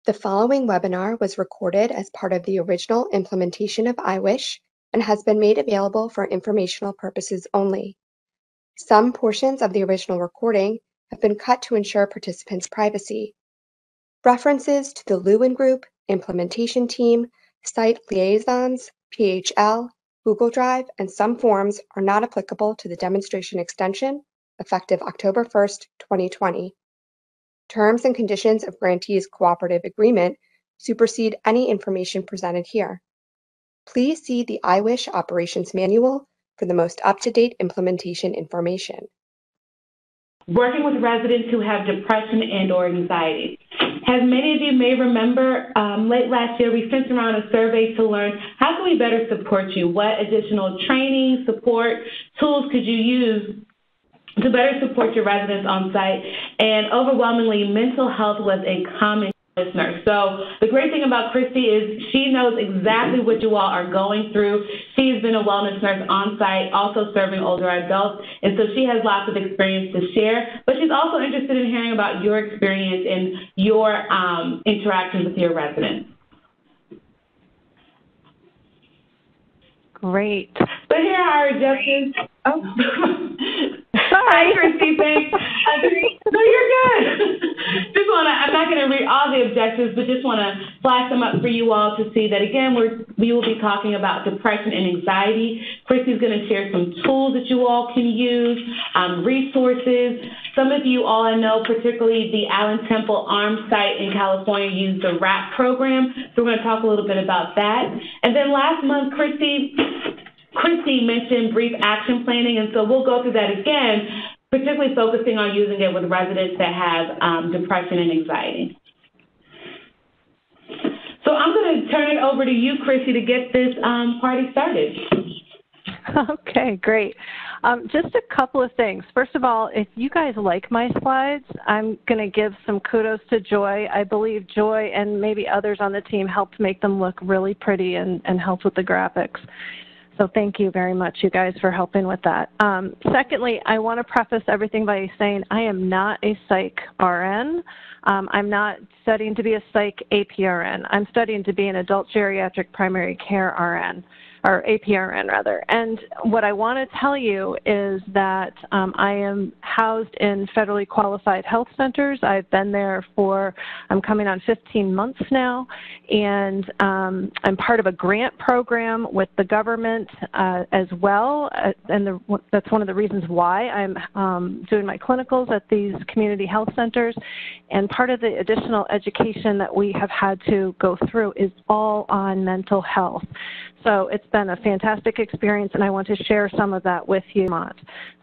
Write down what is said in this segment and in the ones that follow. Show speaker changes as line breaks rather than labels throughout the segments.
The following webinar was recorded as part of the original implementation of IWISH and has been made available for informational purposes only. Some portions of the original recording have been cut to ensure participants' privacy. References to the Lewin Group, implementation team, site liaisons, PHL, Google Drive, and some forms are not applicable to the demonstration extension effective October 1st, 2020. Terms and conditions of grantee's cooperative agreement supersede any information presented here. Please see the IWISH Operations Manual for the most up-to-date implementation information.
Working with residents who have depression and/or anxiety. As many of you may remember, late last year we sent around a survey to learn how can we better support you? What additional training, support, tools could you use to better support your residents on site? And overwhelmingly, mental health was a common listener. So the great thing about Christy is she knows exactly what you all are going through. She's been a wellness nurse on site, also serving older adults, and so she has lots of experience to share, but she's also interested in hearing about your experience and your interactions with your residents.
Great.
So here are our objectives. Oh. Hi, Christy. Thanks. No, you're good. I'm not going to read all the objectives, but just want to flash them up for you all to see that, again, we will be talking about depression and anxiety. Christy's going to share some tools that you all can use, resources. Some of you all I know, particularly the Allen Temple Arms site in California, use the RAP program. So we're going to talk a little bit about that. And then last month, Christy mentioned brief action planning, and so we'll go through that again, particularly focusing on using it with residents that have depression and anxiety. So I'm going to turn it over to you, Christy, to get this party started.
Okay, great. Just a couple of things. First of all, if you guys like my slides, I'm going to give some kudos to Joy. I believe Joy and maybe others on the team helped make them look really pretty and helped with the graphics. So thank you very much, you guys, for helping with that. Secondly, I want to preface everything by saying I am not a psych RN. I'm not studying to be a psych APRN. I'm studying to be an adult geriatric primary care RN, or APRN rather. And what I want to tell you is that I am housed in federally qualified health centers. I've been there for, I'm coming on 15 months now, and I'm part of a grant program with the government as well, and that's one of the reasons why I'm doing my clinicals at these community health centers. And part of the additional education that we have had to go through is all on mental health. So it's been a fantastic experience, and I want to share some of that with you.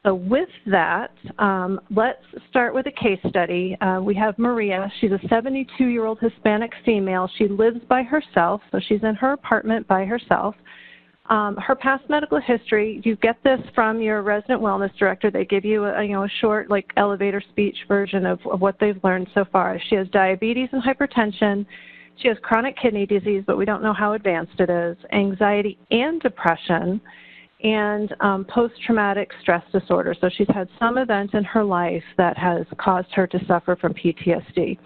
So with that, let's start with a case study. We have Maria. She's a 72-year-old Hispanic female. She lives by herself, so she's in her apartment by herself. Her past medical history, you get this from your resident wellness director. They give you a short, like, elevator speech version of what they've learned so far. She has diabetes and hypertension. She has chronic kidney disease, but we don't know how advanced it is, anxiety and depression, and post-traumatic stress disorder. So she's had some event in her life that has caused her to suffer from PTSD.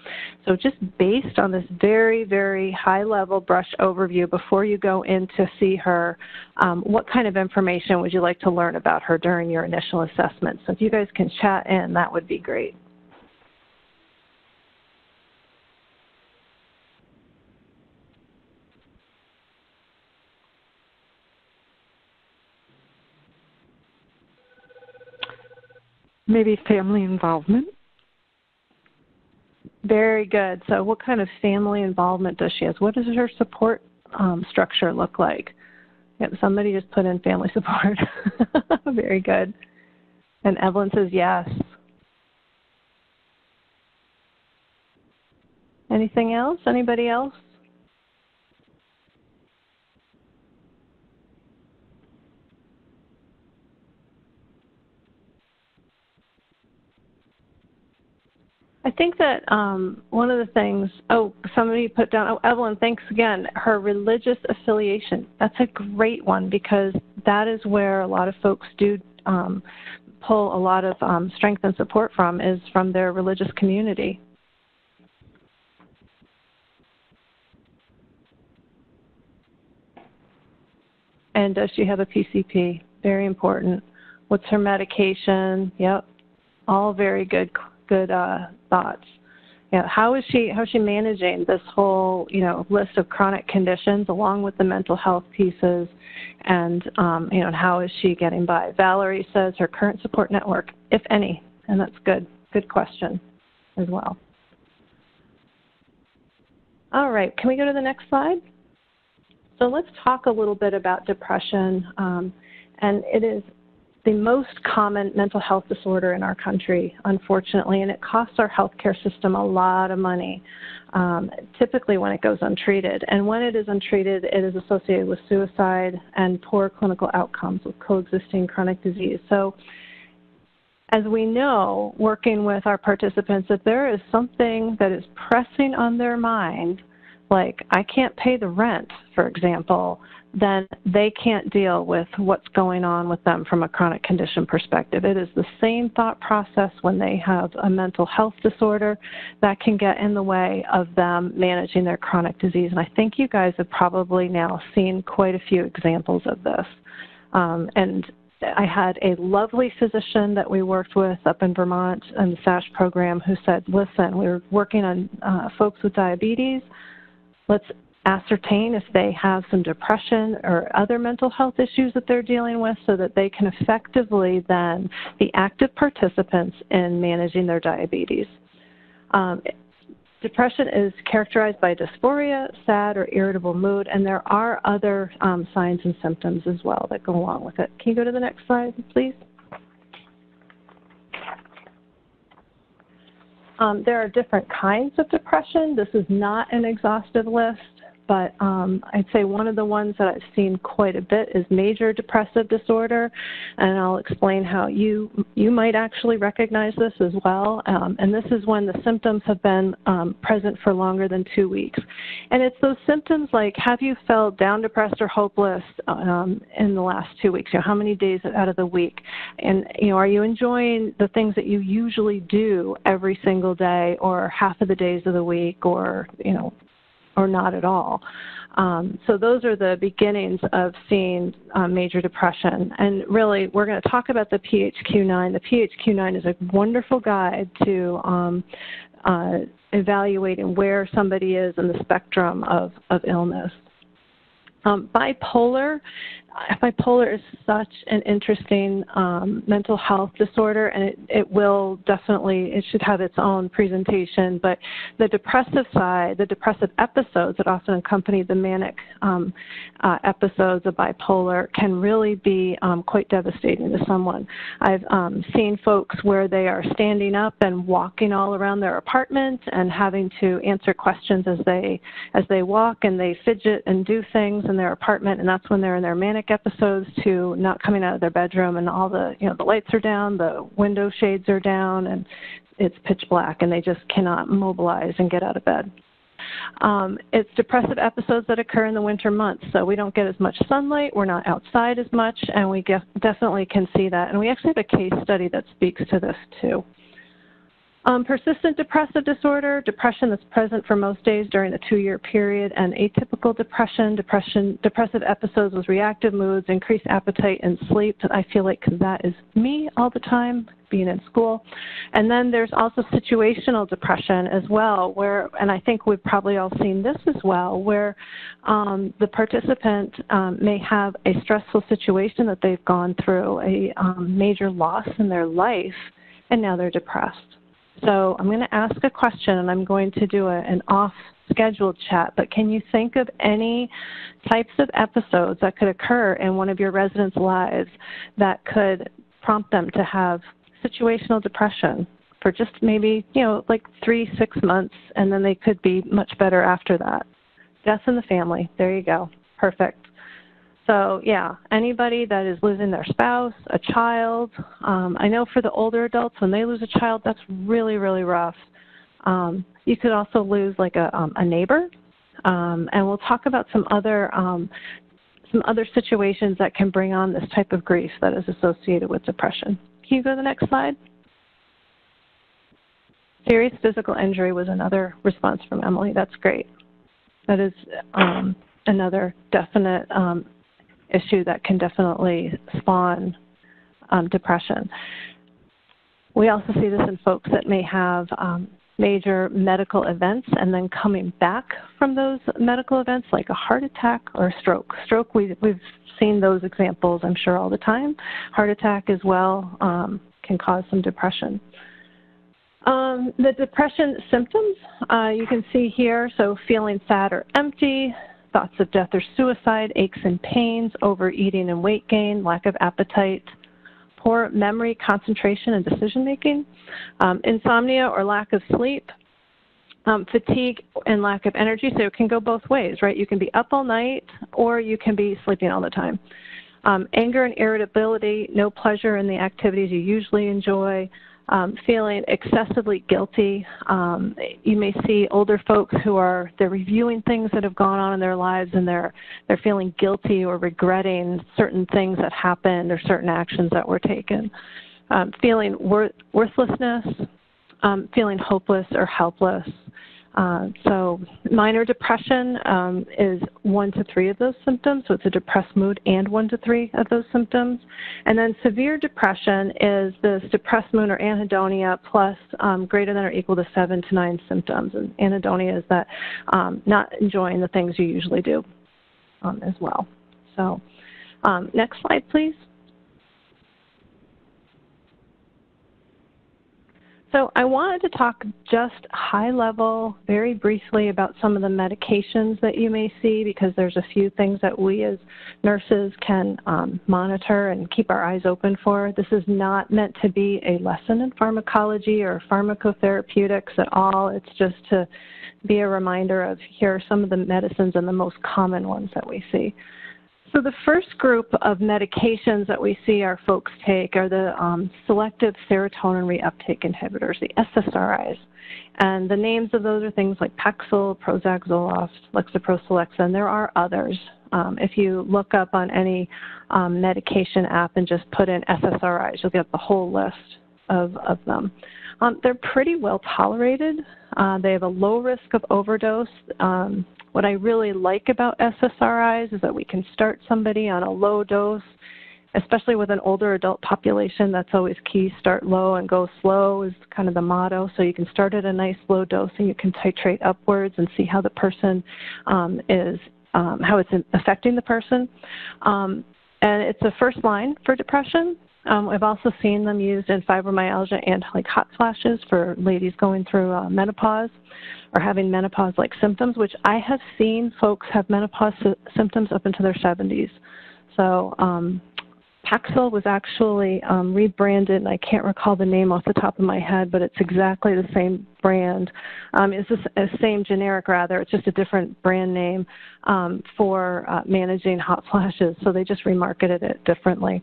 So just based on this very, very high-level brush overview, before you go in to see her, what kind of information would you like to learn about her during your initial assessment? So if you guys can chat in, that would be great.
Maybe family involvement.
Very good. So what kind of family involvement does she have? What does her support structure look like? Yep, somebody just put in family support. Very good. And Evelyn says yes. Anything else? Anybody else? I think that one of the things, somebody put down, Evelyn, thanks again, her religious affiliation. That's a great one, because that is where a lot of folks do pull a lot of strength and support from, is from their religious community. And does she have a PCP? Very important. What's her medication? Yep. All very good thoughts. Yeah, how is she managing this whole, list of chronic conditions along with the mental health pieces, and and how is she getting by? Valerie says her current support network, if any, and that's good. Good question as well. All right, can we go to the next slide? So let's talk a little bit about depression, and it is the most common mental health disorder in our country, unfortunately, and it costs our healthcare system a lot of money, typically when it goes untreated. And when it is untreated, it is associated with suicide and poor clinical outcomes with coexisting chronic disease. So as we know, working with our participants, if there is something that is pressing on their mind, like I can't pay the rent, for example, then they can't deal with what's going on with them from a chronic condition perspective. It is the same thought process when they have a mental health disorder that can get in the way of them managing their chronic disease. And I think you guys have probably now seen quite a few examples of this. And I had a lovely physician that we worked with up in Vermont in the SASH program who said, listen, we were working on folks with diabetes. Let's ascertain if they have some depression or other mental health issues that they're dealing with so that they can effectively then be active participants in managing their diabetes. Depression is characterized by dysphoria, sad or irritable mood, and there are other signs and symptoms as well that go along with it. Can you go to the next slide, please? There are different kinds of depression. This is not an exhaustive list, but I'd say one of the ones that I've seen quite a bit is major depressive disorder, and I'll explain how you might actually recognize this as well. And this is when the symptoms have been present for longer than 2 weeks. And it's those symptoms like, have you felt down, depressed, or hopeless in the last 2 weeks? How many days out of the week? And, are you enjoying the things that you usually do every single day or half of the days of the week, or, or not at all. So those are the beginnings of seeing major depression. And really, we're going to talk about the PHQ-9. The PHQ-9 is a wonderful guide to evaluating where somebody is in the spectrum of illness. Bipolar is such an interesting mental health disorder, and it should have its own presentation, but the depressive side, the depressive episodes that often accompany the manic episodes of bipolar can really be quite devastating to someone. I've seen folks where they are standing up and walking all around their apartment and having to answer questions as they walk, and they fidget and do things in their apartment, and that's when they're in their manic episodes, to not coming out of their bedroom and all the lights are down, the window shades are down, and it's pitch black, and they just cannot mobilize and get out of bed. It's depressive episodes that occur in the winter months, so we don't get as much sunlight, we're not outside as much, and we definitely can see that. And we actually have a case study that speaks to this too. Persistent depressive disorder, depression that's present for most days during a 2-year period, and atypical depressive episodes with reactive moods, increased appetite, and sleep. I feel like that is me all the time, being in school. And then there's also situational depression as well, and I think we've probably all seen this as well, where the participant may have a stressful situation that they've gone through, a major loss in their life, and now they're depressed. So I'm going to ask a question, and I'm going to do an off-scheduled chat, but can you think of any types of episodes that could occur in one of your residents' lives that could prompt them to have situational depression for just maybe, like 3-6 months, and then they could be much better after that? Death in the family. There you go. Perfect. So, yeah, anybody that is losing their spouse, a child. I know for the older adults, when they lose a child, that's really, really rough. You could also lose like a neighbor, and we'll talk about some other situations that can bring on this type of grief that is associated with depression. Can you go to the next slide? Serious physical injury was another response from Emily. That's great. That is another definite issue that can definitely spawn depression. We also see this in folks that may have major medical events and then coming back from those medical events, like a heart attack or a stroke. Stroke, we've seen those examples, I'm sure, all the time. Heart attack as well can cause some depression. The depression symptoms you can see here, so feeling sad or empty, thoughts of death or suicide, aches and pains, overeating and weight gain, lack of appetite, poor memory, concentration, and decision-making, insomnia or lack of sleep, fatigue and lack of energy. So it can go both ways, right? You can be up all night or you can be sleeping all the time. Anger and irritability, no pleasure in the activities you usually enjoy, feeling excessively guilty. You may see older folks who they're reviewing things that have gone on in their lives and they're feeling guilty or regretting certain things that happened or certain actions that were taken. Feeling worthlessness, feeling hopeless or helpless. So minor depression is 1 to 3 of those symptoms, so it's a depressed mood and 1 to 3 of those symptoms. And then severe depression is this depressed mood or anhedonia plus greater than or equal to 7 to 9 symptoms. And anhedonia is that not enjoying the things you usually do as well. So next slide, please. So I wanted to talk just high level, very briefly about some of the medications that you may see, because there's a few things that we as nurses can monitor and keep our eyes open for. This is not meant to be a lesson in pharmacology or pharmacotherapeutics at all. It's just to be a reminder of here are some of the medicines and the most common ones that we see. So the first group of medications that we see our folks take are the selective serotonin reuptake inhibitors, the SSRIs. And the names of those are things like Paxil, Prozac, Zoloft, Lexapro, Celexa, and there are others. If you look up on any medication app and just put in SSRIs, you'll get the whole list of them. They're pretty well tolerated. They have a low risk of overdose. What I really like about SSRIs is that we can start somebody on a low dose, especially with an older adult population. That's always key. Start low and go slow is kind of the motto. So you can start at a nice low dose and you can titrate upwards and see how the person how it's affecting the person. And it's a first line for depression. I've also seen them used in fibromyalgia and like hot flashes for ladies going through menopause or having menopause-like symptoms, which I have seen folks have menopause symptoms up into their 70s. So Paxil was actually rebranded, and I can't recall the name off the top of my head, but it's exactly the same brand. It's the same generic, rather. It's just a different brand name for managing hot flashes, so they just remarketed it differently.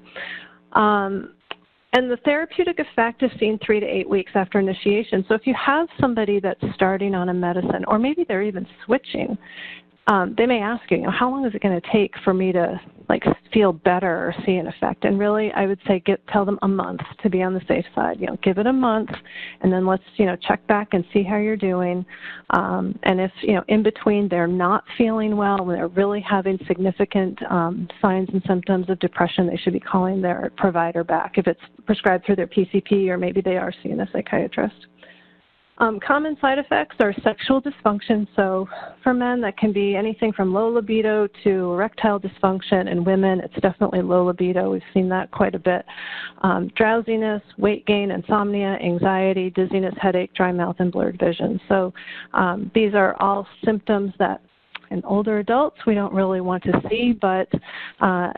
And the therapeutic effect is seen 3 to 8 weeks after initiation. So if you have somebody that's starting on a medicine, or maybe they're even switching, they may ask you, how long is it going to take for me to feel better or see an effect? And really, I would say tell them a month to be on the safe side. Give it a month, and then let's check back and see how you're doing. And if in between they're not feeling well, when they're really having significant signs and symptoms of depression, they should be calling their provider back if it's prescribed through their PCP, or maybe they are seeing a psychiatrist. Common side effects are sexual dysfunction. So for men, that can be anything from low libido to erectile dysfunction. In women, it's definitely low libido. We've seen that quite a bit. Drowsiness, weight gain, insomnia, anxiety, dizziness, headache, dry mouth, and blurred vision. So these are all symptoms that in older adults we don't really want to see, but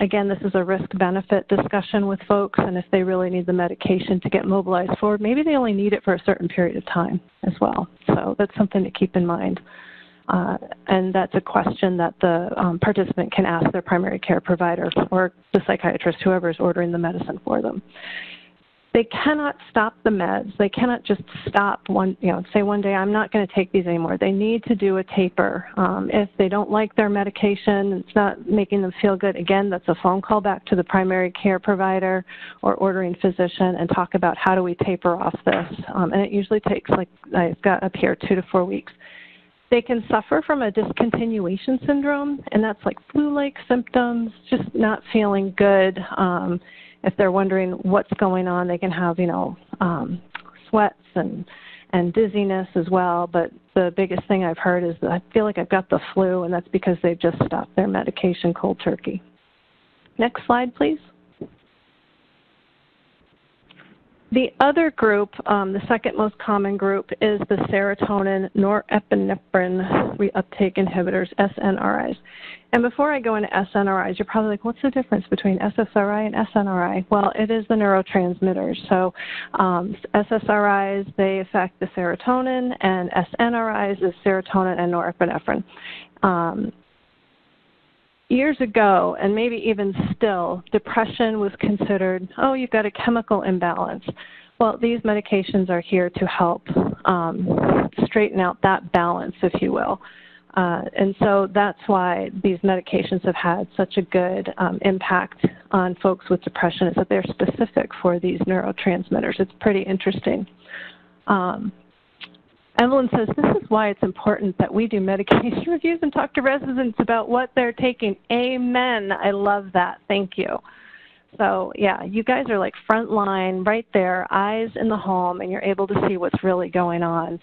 again, this is a risk-benefit discussion with folks, and if they really need the medication to get mobilized forward, maybe they only need it for a certain period of time as well. So that's something to keep in mind. And that's a question that the participant can ask their primary care provider or the psychiatrist, whoever is ordering the medicine for them. They cannot stop the meds. They cannot just stop say one day, I'm not going to take these anymore. They need to do a taper. If they don't like their medication, it's not making them feel good, again, that's a phone call back to the primary care provider or ordering physician and talk about how do we taper off this. And it usually takes, like I've got up here, 2 to 4 weeks. They can suffer from a discontinuation syndrome, and that's like flu-like symptoms, just not feeling good. If they're wondering what's going on, they can have, sweats and dizziness as well. But the biggest thing I've heard is that I feel like I've got the flu, and that's because they've just stopped their medication cold turkey. Next slide, please. The other group, the second most common group, is the serotonin norepinephrine reuptake inhibitors, SNRIs. And before I go into SNRIs, you're probably like, what's the difference between SSRI and SNRI? Well, it is the neurotransmitters. So SSRIs, they affect the serotonin, and SNRIs is serotonin and norepinephrine. Years ago, and maybe even still, depression was considered, oh, you've got a chemical imbalance. Well, these medications are here to help straighten out that balance, if you will. And so that's why these medications have had such a good impact on folks with depression, is that they're specific for these neurotransmitters. It's pretty interesting. Evelyn says, this is why it's important that we do medication reviews and talk to residents about what they're taking. Amen. I love that. Thank you. So, yeah, you guys are like front line right there, eyes in the home, and you're able to see what's really going on.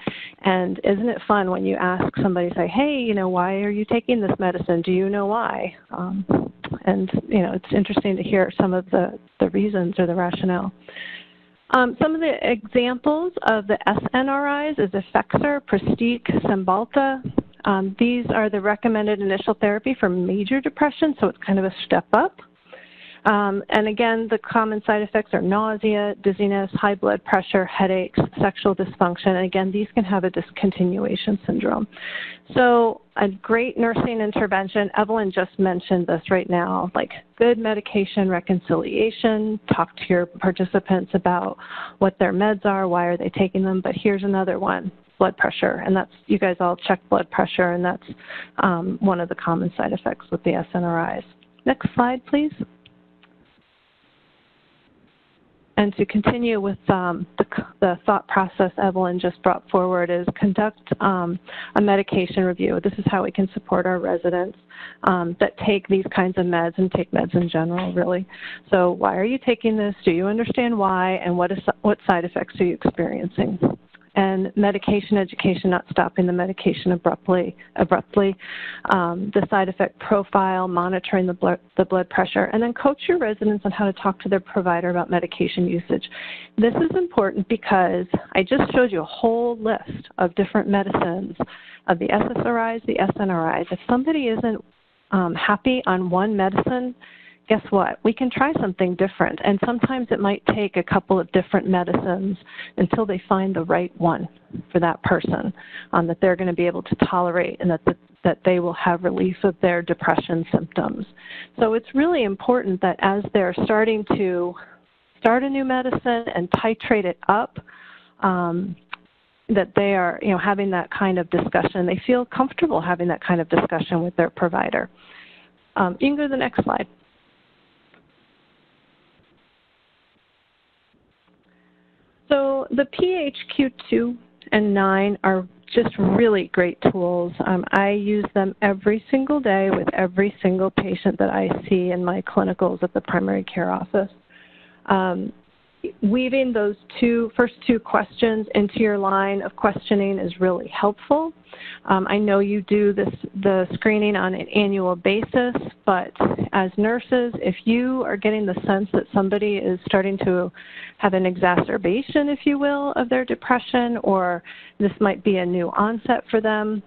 And isn't it fun when you ask somebody, say, hey, why are you taking this medicine? Do you know why? And, it's interesting to hear some of the reasons or the rationale. Some of the examples of the SNRIs is Effexor, Pristiq, Cymbalta. These are the recommended initial therapy for major depression, so it's kind of a step up. And again, the common side effects are nausea, dizziness, high blood pressure, headaches, sexual dysfunction. And again, these can have a discontinuation syndrome. So a great nursing intervention, Evelyn just mentioned this right now, like good medication reconciliation, talk to your participants about what their meds are, why are they taking them. But here's another one, blood pressure. And that's, you guys all check blood pressure, and that's one of the common side effects with the SNRIs. Next slide, please. And to continue with the thought process Evelyn just brought forward is conduct a medication review. This is how we can support our residents that take these kinds of meds and take meds in general, really. So why are you taking this? Do you understand why? And what side effects are you experiencing? And medication education, not stopping the medication abruptly, the side effect profile, monitoring the blood pressure, and then coach your residents on how to talk to their provider about medication usage. This is important because I just showed you a whole list of different medicines, of the SSRIs, the SNRIs. If somebody isn't happy on one medicine, guess what? We can try something different, and sometimes it might take a couple of different medicines until they find the right one for that person that they're going to be able to tolerate, and that they will have relief of their depression symptoms. So it's really important that as they're starting to start a new medicine and titrate it up, that they are having that kind of discussion. They feel comfortable having that kind of discussion with their provider. You can go to the next slide. So the PHQ-2 and 9 are just really great tools. I use them every single day with every single patient that I see in my clinicals at the primary care office. Weaving those first two questions into your line of questioning is really helpful. I know you do the screening on an annual basis, but as nurses, if you are getting the sense that somebody is starting to have an exacerbation, if you will, of their depression, or this might be a new onset for them,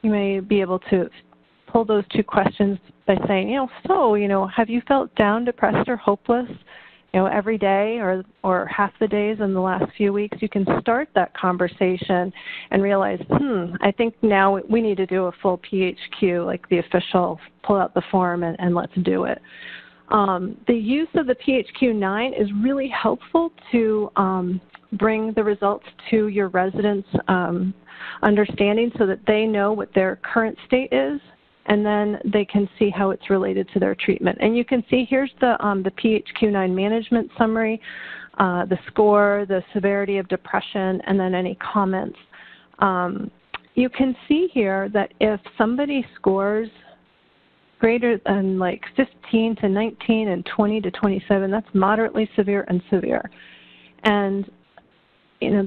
you may be able to pull those two questions by saying, have you felt down, depressed, or hopeless every day or half the days in the last few weeks? You can start that conversation and realize, I think now we need to do a full PHQ, like the official, pull out the form and let's do it. The use of the PHQ-9 is really helpful to bring the results to your residents' understanding so that they know what their current state is, and then they can see how it's related to their treatment. And you can see here's the PHQ-9 management summary, the score, the severity of depression, and then any comments. you can see here that if somebody scores greater than like 15 to 19 and 20 to 27, that's moderately severe and severe. And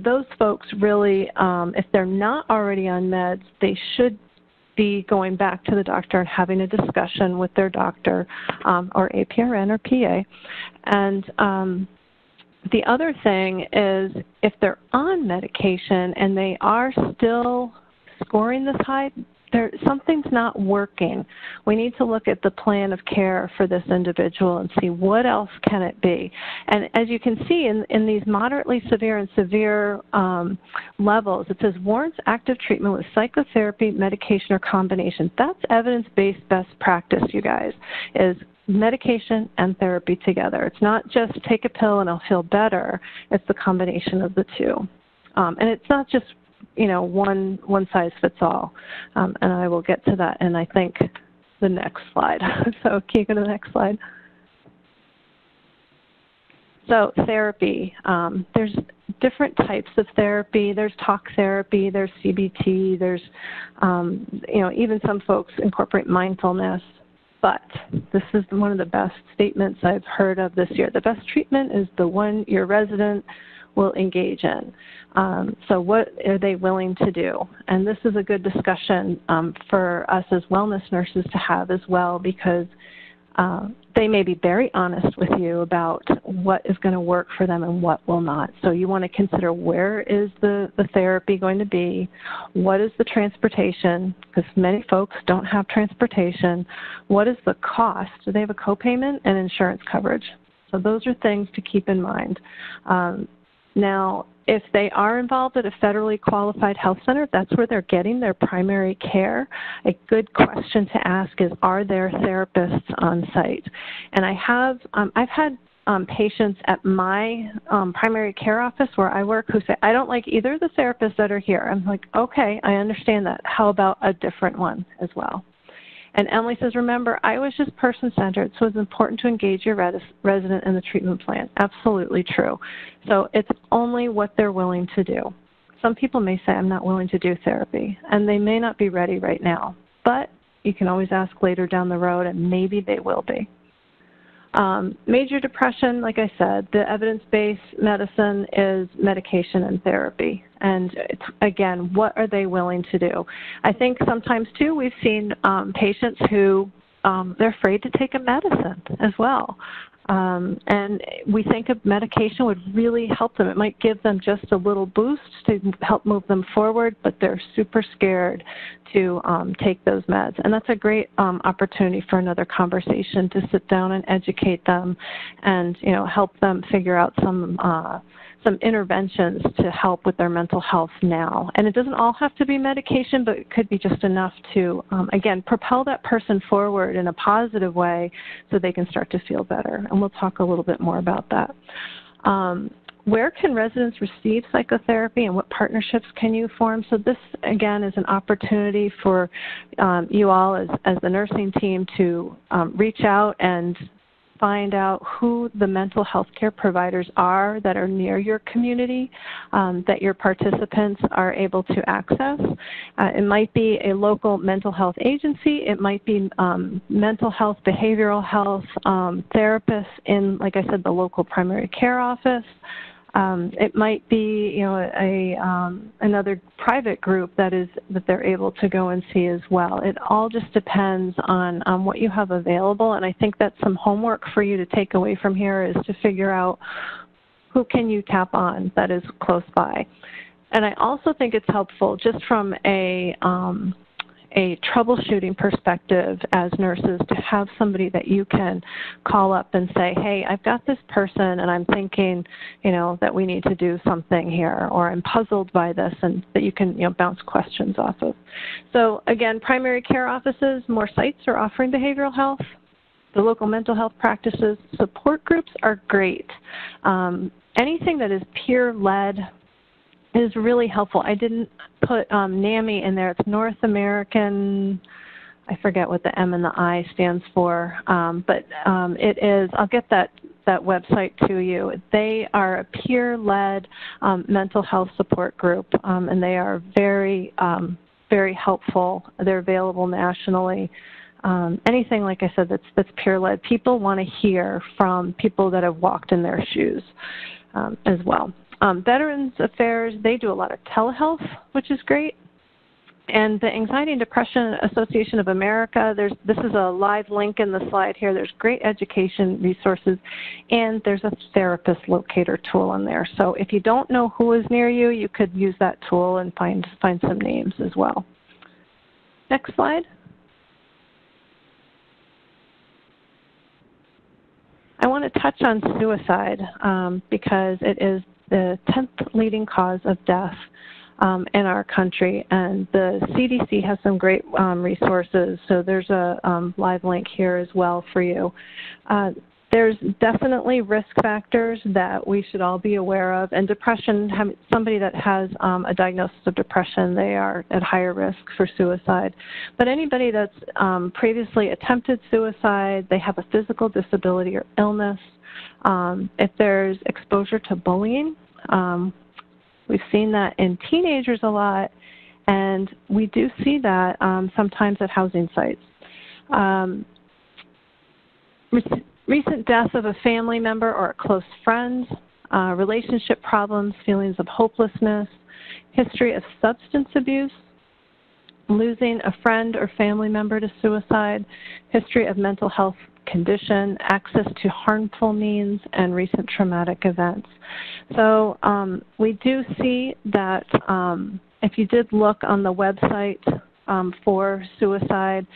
those folks really, if they're not already on meds, they should be going back to the doctor and having a discussion with their doctor or APRN or PA. And the other thing is if they're on medication and they are still scoring this high, something's not working. We need to look at the plan of care for this individual and see what else can it be. And as you can see in these moderately severe and severe levels, it says warrants active treatment with psychotherapy, medication, or combination. That's evidence-based best practice, you guys, is medication and therapy together. It's not just take a pill and I'll feel better. It's the combination of the two. And it's not just one size fits all, and I will get to that in, I think, the next slide. So can you go to the next slide? So therapy, there's different types of therapy. There's talk therapy, there's CBT, there's, even some folks incorporate mindfulness. But this is one of the best statements I've heard of this year. The best treatment is the one your resident will engage in. So what are they willing to do? And this is a good discussion for us as wellness nurses to have as well, because they may be very honest with you about what is going to work for them and what will not. So you want to consider, where is the therapy going to be? What is the transportation? Because many folks don't have transportation. What is the cost? Do they have a copayment and insurance coverage? So those are things to keep in mind. Now, if they are involved at a federally qualified health center, that's where they're getting their primary care. A good question to ask is, are there therapists on site? And I've had patients at my primary care office where I work who say, I don't like either of the therapists that are here. I'm like, okay, I understand that. How about a different one as well? And Emily says, remember, IWISH is person-centered, so it's important to engage your resident in the treatment plan. Absolutely true. So it's only what they're willing to do. Some people may say, I'm not willing to do therapy, and they may not be ready right now. But you can always ask later down the road, and maybe they will be. Major depression, like I said, the evidence-based medicine is medication and therapy. And it's, again, what are they willing to do? I think sometimes, too, we've seen patients who they're afraid to take a medicine as well. And we think a medication would really help them. It might give them just a little boost to help move them forward, but they're super scared to take those meds. And that's a great opportunity for another conversation to sit down and educate them and, help them figure out some interventions to help with their mental health now. And it doesn't all have to be medication, but it could be just enough to, again, propel that person forward in a positive way so they can start to feel better. And we'll talk a little bit more about that. Where can residents receive psychotherapy and what partnerships can you form? So this, again, is an opportunity for you all as the nursing team to reach out and find out who the mental health care providers are that are near your community that your participants are able to access. It might be a local mental health agency. It might be mental health, behavioral health therapists in, like I said, the local primary care office. It might be, another private group that they're able to go and see as well. It all just depends on what you have available, and I think that's some homework for you to take away from here is to figure out who can you tap on that is close by. And I also think it's helpful just from a troubleshooting perspective as nurses to have somebody that you can call up and say, hey, I've got this person and I'm thinking, that we need to do something here, or I'm puzzled by this, and that you can, bounce questions off of. So again, primary care offices, more sites are offering behavioral health. The local mental health practices, support groups are great. Anything that is peer-led is really helpful. I didn't put NAMI in there. It's North American, I forget what the M and the I stands for, but it is, I'll get that website to you. They are a peer-led mental health support group, and they are very very helpful. They're available nationally. Anything, like I said, that's peer-led. People want to hear from people that have walked in their shoes as well. Veterans Affairs, they do a lot of telehealth, which is great. And the Anxiety and Depression Association of America, this is a live link in the slide here. There's great education resources, and there's a therapist locator tool in there. So if you don't know who is near you, you could use that tool and find some names as well. Next slide. I want to touch on suicide because it is the 10th leading cause of death in our country, and the CDC has some great resources, so there's a live link here as well for you. There's definitely risk factors that we should all be aware of, and depression, somebody that has a diagnosis of depression, they are at higher risk for suicide. But anybody that's previously attempted suicide, they have a physical disability or illness, if there's exposure to bullying, we've seen that in teenagers a lot, and we do see that sometimes at housing sites. Recent death of a family member or a close friend, relationship problems, feelings of hopelessness, history of substance abuse, losing a friend or family member to suicide, history of mental health condition, access to harmful means, and recent traumatic events. So we do see that if you did look on the website for suicide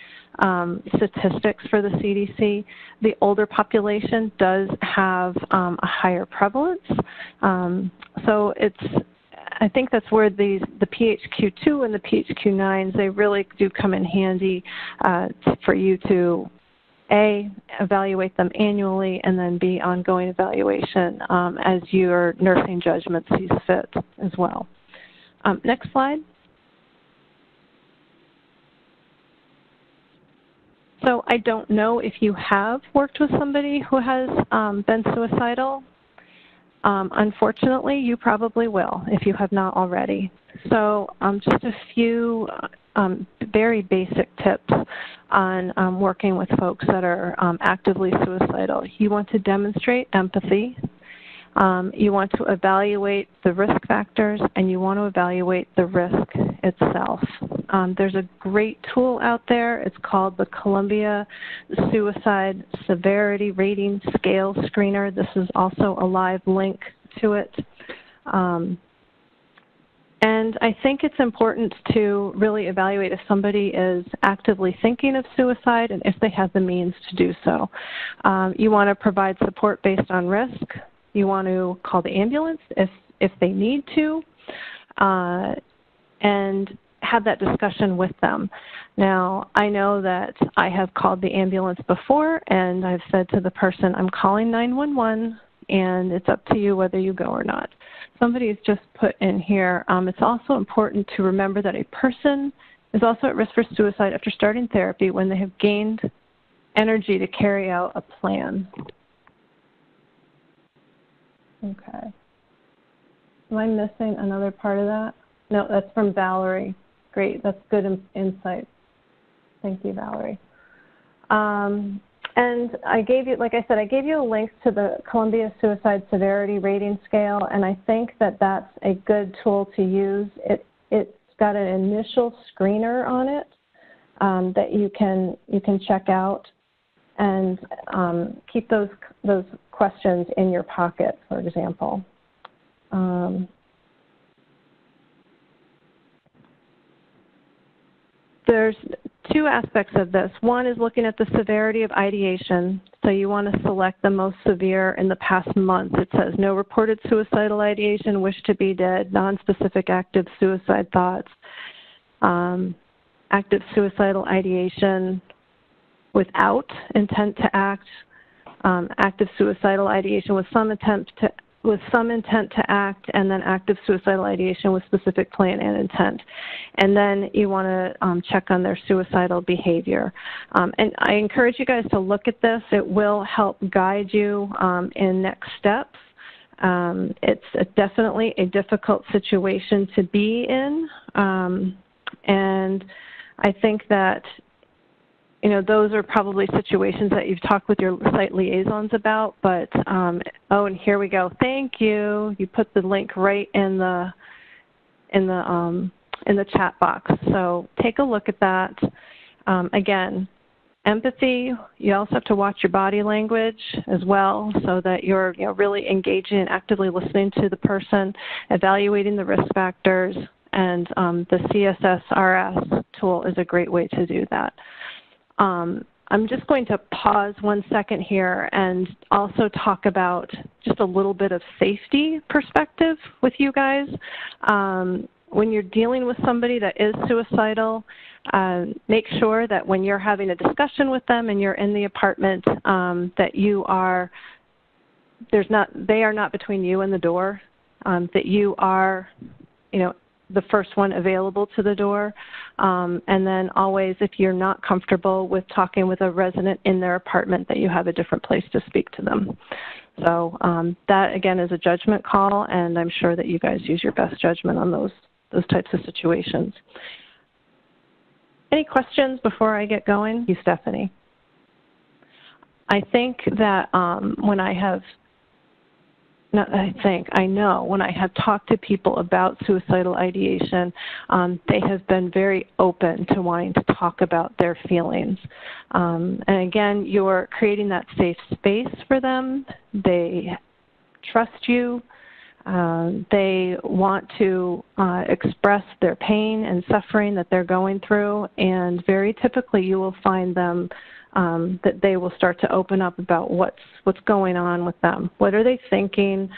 statistics for the CDC, the older population does have a higher prevalence. So I think that's where the PHQ-2 and the PHQ-9s, they really do come in handy for you to A, evaluate them annually, and then B, ongoing evaluation as your nursing judgment sees fit as well. Next slide. So I don't know if you have worked with somebody who has been suicidal. Unfortunately, you probably will if you have not already. So just a few very basic tips on working with folks that are actively suicidal. You want to demonstrate empathy. You want to evaluate the risk factors, and you want to evaluate the risk itself. There's a great tool out there. It's called the Columbia Suicide Severity Rating Scale Screener. This is also a live link to it. And I think it's important to really evaluate if somebody is actively thinking of suicide and if they have the means to do so. You want to provide support based on risk. You want to call the ambulance if they need to, and have that discussion with them. Now, I know that I have called the ambulance before, and I've said to the person, I'm calling 911, and it's up to you whether you go or not. Somebody's just put in here, it's also important to remember that a person is also at risk for suicide after starting therapy when they have gained energy to carry out a plan. Okay. Am I missing another part of that? No, that's from Valerie. Great, that's good insight. Thank you, Valerie. And I gave you, like I said, I gave you a link to the Columbia Suicide Severity Rating Scale, and I think that that's a good tool to use. It's got an initial screener on it that you can check out and keep those questions in your pocket, for example. There's two aspects of this. One is looking at the severity of ideation. So you want to select the most severe in the past month. It says no reported suicidal ideation, wish to be dead, nonspecific active suicide thoughts, active suicidal ideation without intent to act, active suicidal ideation with some intent to act, and then active suicidal ideation with specific plan and intent. And then you want to check on their suicidal behavior. And I encourage you guys to look at this. It will help guide you in next steps. It's definitely a difficult situation to be in. And I think that, you know, those are probably situations that you've talked with your site liaisons about, but, oh, and here we go. Thank you. You put the link right in the chat box. So take a look at that. Again, empathy, you also have to watch your body language as well so that you're really engaging and actively listening to the person, evaluating the risk factors, and the CSSRS tool is a great way to do that. I'm just going to pause 1 second here and also talk about just a little bit of safety perspective with you guys. When you're dealing with somebody that is suicidal, make sure that when you're having a discussion with them and you're in the apartment, that you are, they are not between you and the door, that you are, you know, the first one available to the door. And then always, if you're not comfortable with talking with a resident in their apartment, that you have a different place to speak to them. So that, again, is a judgment call, and I'm sure that you guys use your best judgment on those types of situations. Any questions before I get going? You, Stephanie. I think that I know when I have talked to people about suicidal ideation, they have been very open to wanting to talk about their feelings. And again, you're creating that safe space for them. They trust you. They want to express their pain and suffering that they're going through, and very typically you will find them that they will start to open up about what's going on with them. What are they thinking?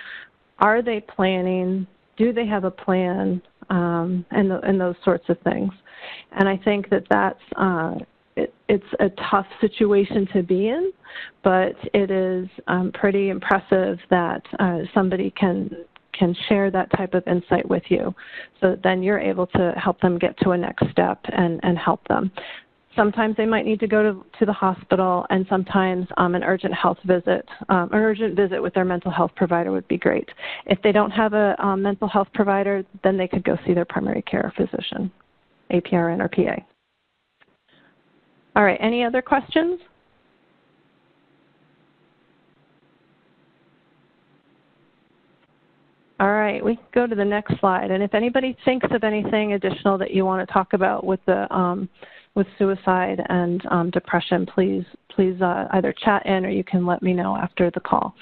Are they planning? Do they have a plan? And those sorts of things. And I think that that's it's a tough situation to be in, but it is pretty impressive that somebody can share that type of insight with you, so that then you're able to help them get to a next step and help them. Sometimes they might need to go to the hospital, and sometimes an urgent health visit, an urgent visit with their mental health provider would be great. If they don't have a mental health provider, then they could go see their primary care physician, APRN or PA. All right, any other questions? All right, we can go to the next slide. And if anybody thinks of anything additional that you want to talk about with the with suicide and depression, please either chat in or you can let me know after the call.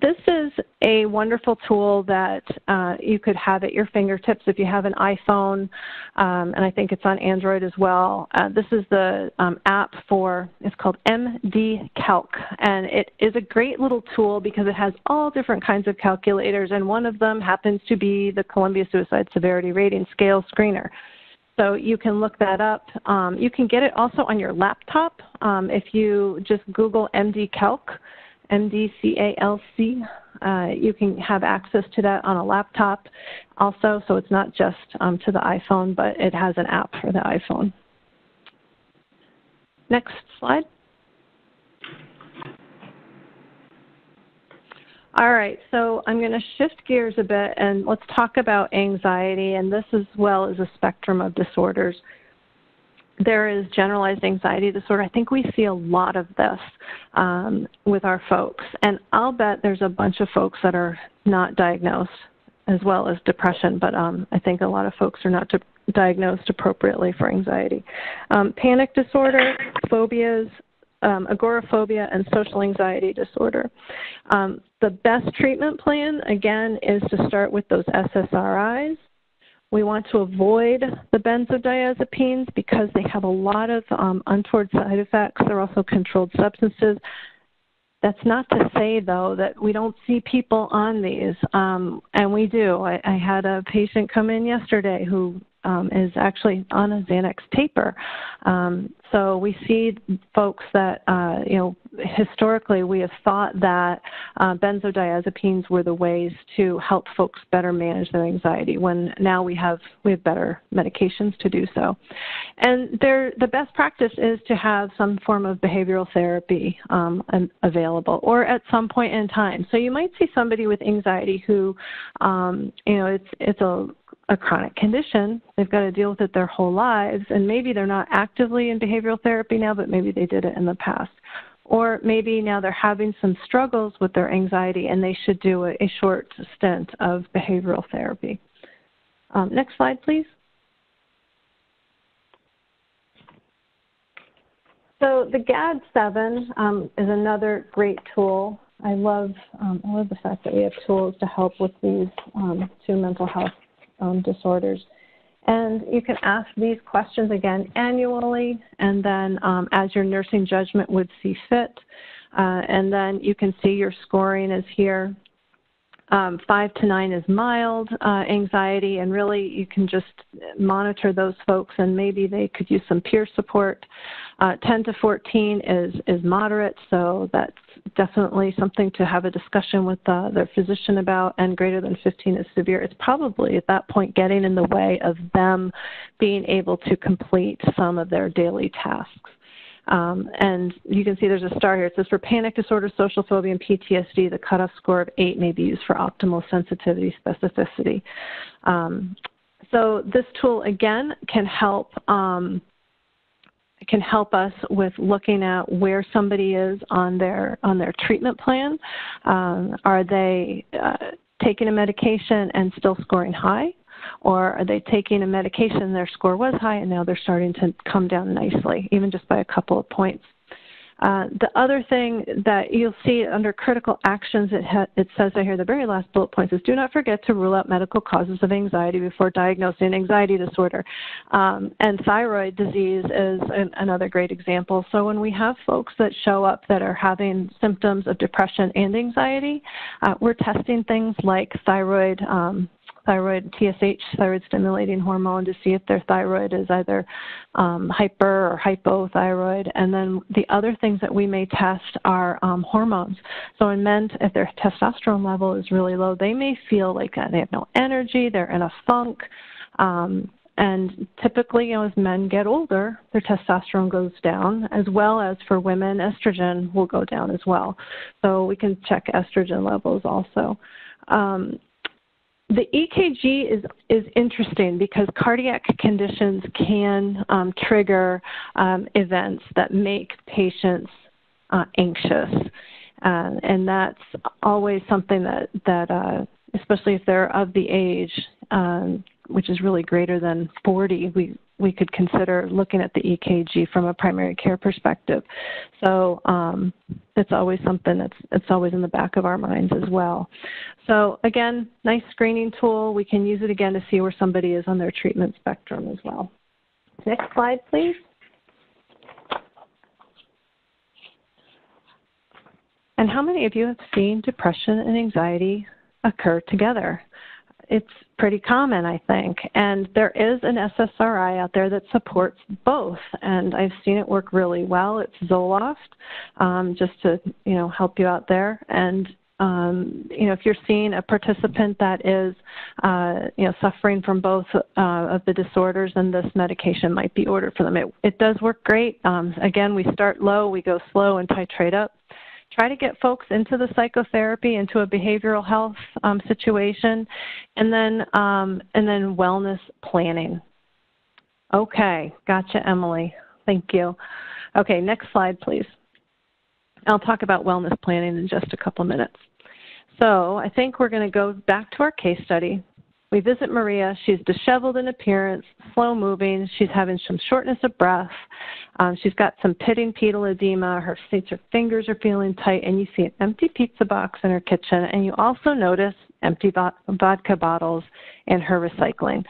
This is a wonderful tool that you could have at your fingertips if you have an iPhone, and I think it's on Android as well. This is the app it's called MD Calc, and it is a great little tool because it has all different kinds of calculators, and one of them happens to be the Columbia Suicide Severity Rating Scale Screener. So you can look that up. You can get it also on your laptop. If you just Google MD Calc, MDCALC, you can have access to that on a laptop also. So it's not just to the iPhone, but it has an app for the iPhone. Next slide. All right, so I'm going to shift gears a bit and let's talk about anxiety, and this as well as a spectrum of disorders. There is generalized anxiety disorder. I think we see a lot of this with our folks, and I'll bet there's a bunch of folks that are not diagnosed as well as depression, but I think a lot of folks are not diagnosed appropriately for anxiety. Panic disorder, phobias, agoraphobia, and social anxiety disorder. The best treatment plan, again, is to start with those SSRIs. We want to avoid the benzodiazepines because they have a lot of untoward side effects. They're also controlled substances. That's not to say, though, that we don't see people on these, and we do. I had a patient come in yesterday who is actually on a Xanax taper. So we see folks that, historically we have thought that benzodiazepines were the ways to help folks better manage their anxiety, when now we have better medications to do so. And the best practice is to have some form of behavioral therapy available, or at some point in time. So you might see somebody with anxiety who, it's a chronic condition. They've got to deal with it their whole lives, and maybe they're not actively in behavioral therapy now, but maybe they did it in the past. Or maybe now they're having some struggles with their anxiety and they should do a short stint of behavioral therapy. Next slide, please. So the GAD-7 is another great tool. I love the fact that we have tools to help with these two mental health disorders. And you can ask these questions again annually, and then as your nursing judgment would see fit. And then you can see your scoring is here. 5 to 9 is mild anxiety, and really you can just monitor those folks, and maybe they could use some peer support. 10 to 14 is moderate, so that's definitely something to have a discussion with their physician about, and greater than 15 is severe. It's probably at that point getting in the way of them being able to complete some of their daily tasks. And you can see there's a star here. It says for panic disorder, social phobia, and PTSD, the cutoff score of 8 may be used for optimal sensitivity specificity. So this tool, again, can help us with looking at where somebody is on their treatment plan. Are they taking a medication and still scoring high? Or are they taking a medication, their score was high, and now they're starting to come down nicely, even just by a couple of points. The other thing that you'll see under critical actions, it says right here, the very last bullet point is, do not forget to rule out medical causes of anxiety before diagnosing anxiety disorder. And thyroid disease is another great example. So when we have folks that show up that are having symptoms of depression and anxiety, we're testing things like thyroid TSH, thyroid stimulating hormone, to see if their thyroid is either hyper or hypothyroid. And then the other things that we may test are hormones. So in men, if their testosterone level is really low, they may feel like they have no energy, they're in a funk. And typically, as men get older, their testosterone goes down, as well as for women, estrogen will go down as well. So we can check estrogen levels also. The EKG is interesting because cardiac conditions can trigger events that make patients anxious. And that's always something that especially if they're of the age, which is really greater than 40, we could consider looking at the EKG from a primary care perspective. So it's always something that's always in the back of our minds as well. So again, nice screening tool. We can use it again to see where somebody is on their treatment spectrum as well. Next slide, please. And how many of you have seen depression and anxiety occur together? It's pretty common, I think, and there is an SSRI out there that supports both, and I've seen it work really well. It's Zoloft, just to help you out there. And if you're seeing a participant that is suffering from both of the disorders, then this medication might be ordered for them. It does work great. Again, we start low, we go slow, and titrate up. Try to get folks into the psychotherapy, into a behavioral health situation, and then wellness planning. Okay, gotcha, Emily. Thank you. Okay, next slide, please. I'll talk about wellness planning in just a couple minutes. So I think we're going to go back to our case study. We visit Maria. She's disheveled in appearance, slow moving. She's having some shortness of breath. She's got some pitting pedal edema. Her fingers are feeling tight, and you see an empty pizza box in her kitchen, and you also notice empty vodka bottles in her recycling.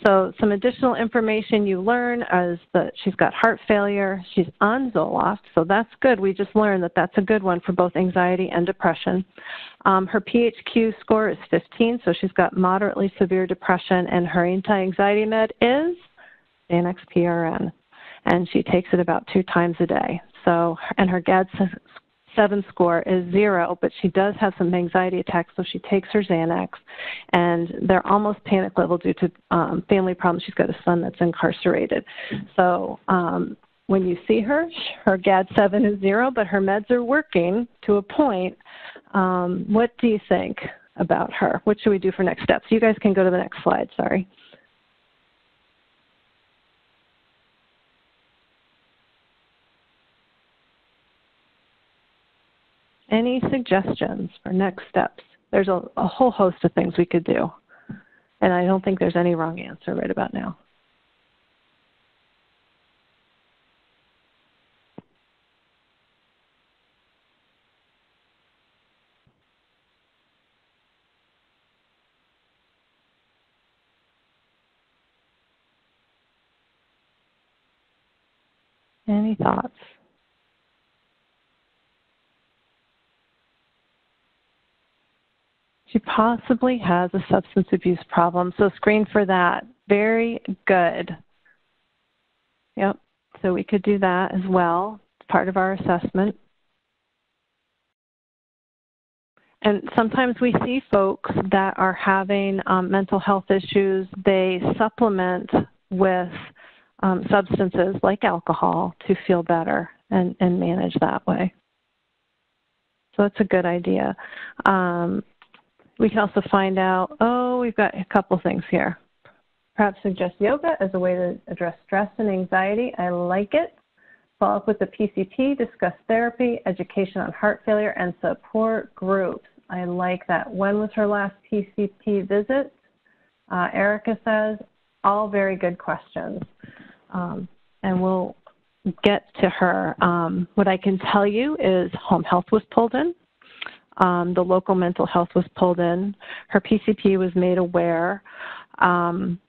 So some additional information you learn is that she's got heart failure. She's on Zoloft, so that's good. We just learned that that's a good one for both anxiety and depression. Her PHQ score is 15, so she's got moderately severe depression, and her anti-anxiety med is Xanax PRN, and she takes it about 2 times a day. So, and her GAD-7 score is 0, but she does have some anxiety attacks, so she takes her Xanax, and they're almost panic level due to family problems. She's got a son that's incarcerated. So when you see her, her GAD-7 is 0, but her meds are working to a point. What do you think about her? What should we do for next steps? You guys can go to the next slide, sorry. Any suggestions for next steps? There's a whole host of things we could do, and I don't think there's any wrong answer right about now. Any thoughts? She possibly has a substance abuse problem, so screen for that. Very good. Yep, so we could do that as well. It's part of our assessment. And sometimes we see folks that are having mental health issues. They supplement with substances like alcohol to feel better and manage that way. So that's a good idea. We can also find out, we've got a couple things here. Perhaps suggest yoga as a way to address stress and anxiety. I like it. Follow up with the PCP, discuss therapy, education on heart failure, and support groups. I like that. When was her last PCP visit? Erica says, all very good questions. And we'll get to her. What I can tell you is home health was pulled in. The local mental health was pulled in. Her PCP was made aware. And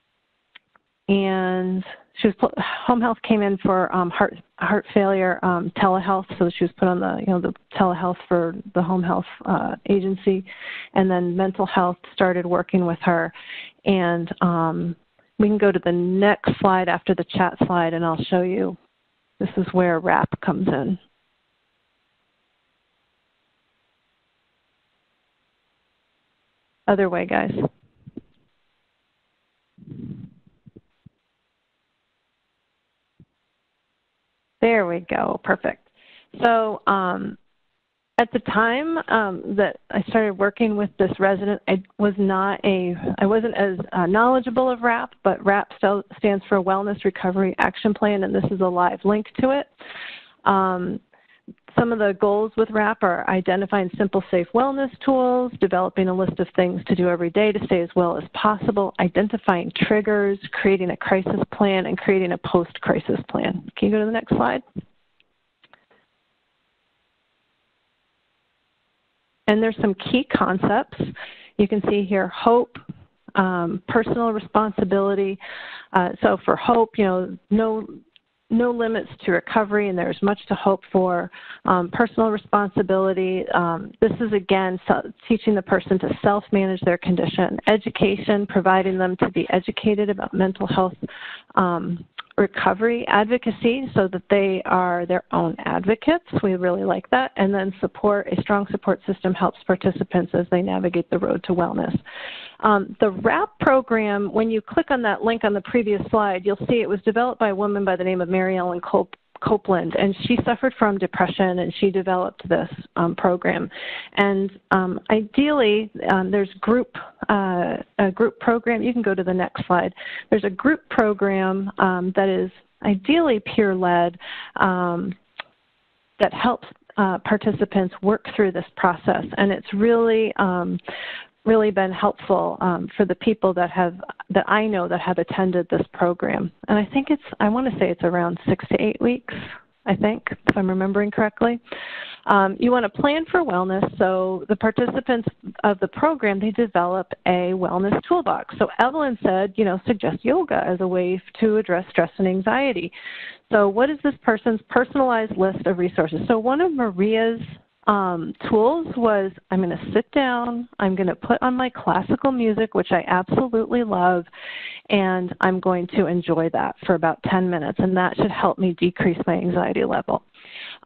she was home health came in for heart failure telehealth, so she was put on the telehealth for the home health agency, and then mental health started working with her. And we can go to the next slide after the chat slide, and I'll show you. This is where RAP comes in. Other way, guys. There we go. Perfect. So at the time that I started working with this resident, I wasn't as knowledgeable of RAP, but RAP stands for Wellness Recovery Action Plan, and this is a live link to it. Some of the goals with RAP are identifying simple, safe wellness tools, developing a list of things to do every day to stay as well as possible, identifying triggers, creating a crisis plan, and creating a post-crisis plan. Can you go to the next slide? And there's some key concepts. You can see here hope, personal responsibility. So for hope, no limits to recovery, and there's much to hope for. Personal responsibility, this is, again, teaching the person to self-manage their condition. Education, providing them to be educated about mental health recovery. Advocacy, so that they are their own advocates. We really like that. And then support, a strong support system helps participants as they navigate the road to wellness. The RAP program, when you click on that link on the previous slide, you'll see it was developed by a woman by the name of Mary Ellen Copeland, and she suffered from depression, and she developed this program. And ideally, there's a group program. You can go to the next slide. There's a group program that is ideally peer-led that helps participants work through this process, and it's really really been helpful for the people that I know that have attended this program. And I think I want to say it's around 6 to 8 weeks, I think, if I'm remembering correctly. You want to plan for wellness. So the participants of the program, they develop a wellness toolbox. So Evelyn said, suggest yoga as a way to address stress and anxiety. So what is this person's personalized list of resources? So one of Maria's tools was, I'm going to sit down, I'm going to put on my classical music, which I absolutely love, and I'm going to enjoy that for about 10 minutes, and that should help me decrease my anxiety level.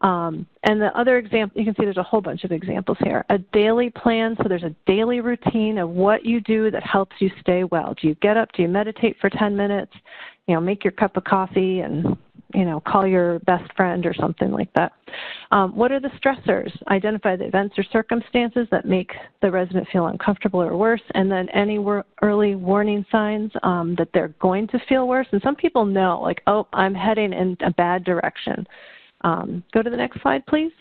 And the other example, you can see there's a whole bunch of examples here. A daily plan, so there's a daily routine of what you do that helps you stay well. Do you get up? Do you meditate for 10 minutes? Make your cup of coffee and call your best friend or something like that. What are the stressors? Identify the events or circumstances that make the resident feel uncomfortable or worse, and then any early warning signs that they're going to feel worse. And some people know, like, oh, I'm heading in a bad direction. Go to the next slide, please.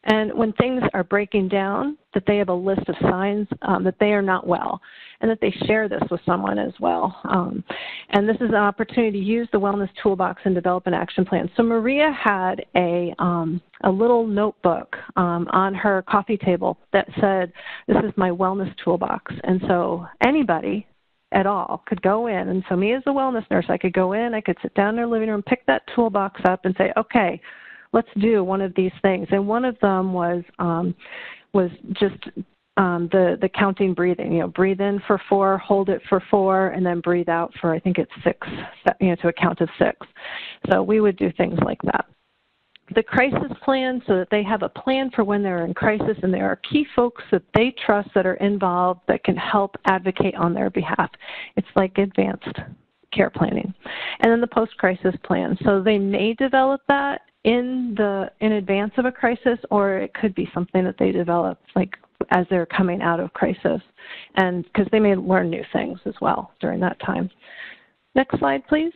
And when things are breaking down, that they have a list of signs that they are not well, and that they share this with someone as well. And this is an opportunity to use the Wellness Toolbox and develop an action plan. So Maria had a little notebook on her coffee table that said, "This is my Wellness Toolbox." And so anybody at all could go in, and so me as a wellness nurse, I could go in, I could sit down in their living room, pick that toolbox up and say, okay, let's do one of these things. And one of them was just the counting breathing, you know, breathe in for 4, hold it for 4, and then breathe out for, I think it's 6, you know, to a count of 6. So we would do things like that. The crisis plan, so that they have a plan for when they're in crisis, and there are key folks that they trust that are involved that can help advocate on their behalf. It's like advanced care planning. And then the post-crisis plan. So they may develop that in advance of a crisis, or it could be something that they develop like as they're coming out of crisis, and because they may learn new things as well during that time. Next slide, please.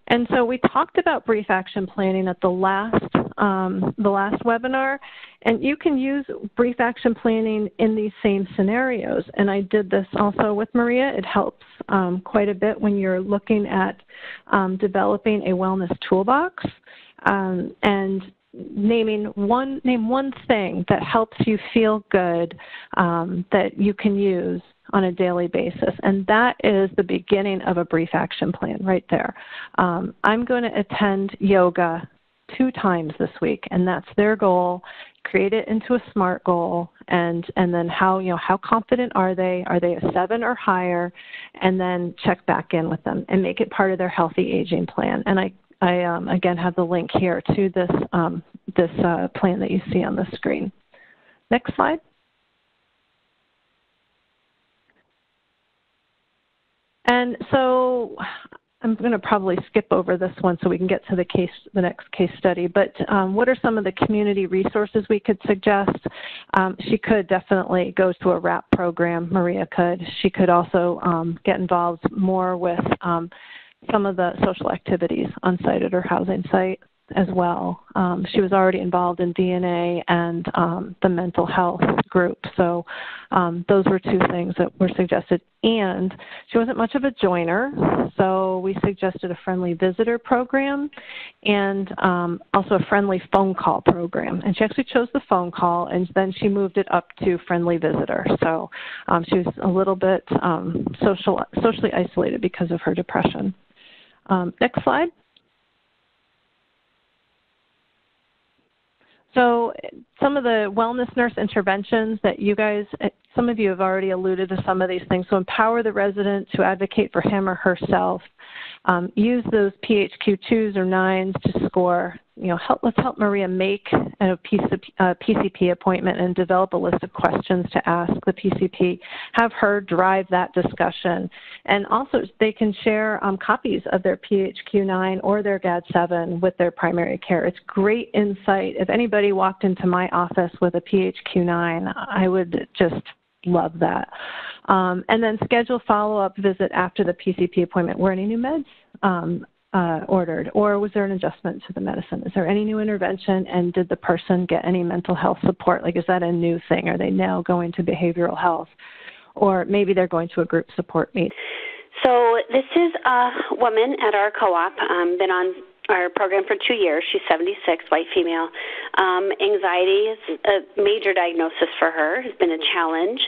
And so we talked about brief action planning at the last webinar, and you can use brief action planning in these same scenarios. And I did this also with Maria. It helps quite a bit when you're looking at developing a wellness toolbox, and name one thing that helps you feel good that you can use on a daily basis. And that is the beginning of a brief action plan right there. I'm going to attend yoga 2 times this week, and that's their goal. Create it into a SMART goal, and then how confident are they? Are they a 7 or higher? And then check back in with them and make it part of their healthy aging plan. And I again have the link here to this plan that you see on the screen. Next slide. And so I'm going to probably skip over this one so we can get to the next case study. But what are some of the community resources we could suggest? She could definitely go to a WRAP program. Maria could. She could also get involved more with some of the social activities on site at her housing site as well. She was already involved in DNA and the mental health group. So those were 2 things that were suggested. And she wasn't much of a joiner, so we suggested a friendly visitor program and also a friendly phone call program. And she actually chose the phone call, and then she moved it up to friendly visitor. So she was a little bit socially isolated because of her depression. Next slide. So some of the wellness nurse interventions that you guys, some of you have already alluded to some of these things. So empower the resident to advocate for him or herself. Use those PHQ-2s or 9s to score. Let's help Maria make a PCP appointment and develop a list of questions to ask the PCP. Have her drive that discussion. And also they can share copies of their PHQ-9 or their GAD-7 with their primary care. It's great insight. If anybody walked into my office with a PHQ-9, I would just love that. And then schedule follow-up visit after the PCP appointment. Were any new meds ordered, or was there an adjustment to the medicine? Is there any new intervention, and did the person get any mental health support? Like, is that a new thing? Are they now going to behavioral health? Or maybe they're going to a group support meeting.
So this is a woman at our co-op, been on our program for 2 years. She's 76, white female. Anxiety is a major diagnosis for her. It's been a challenge.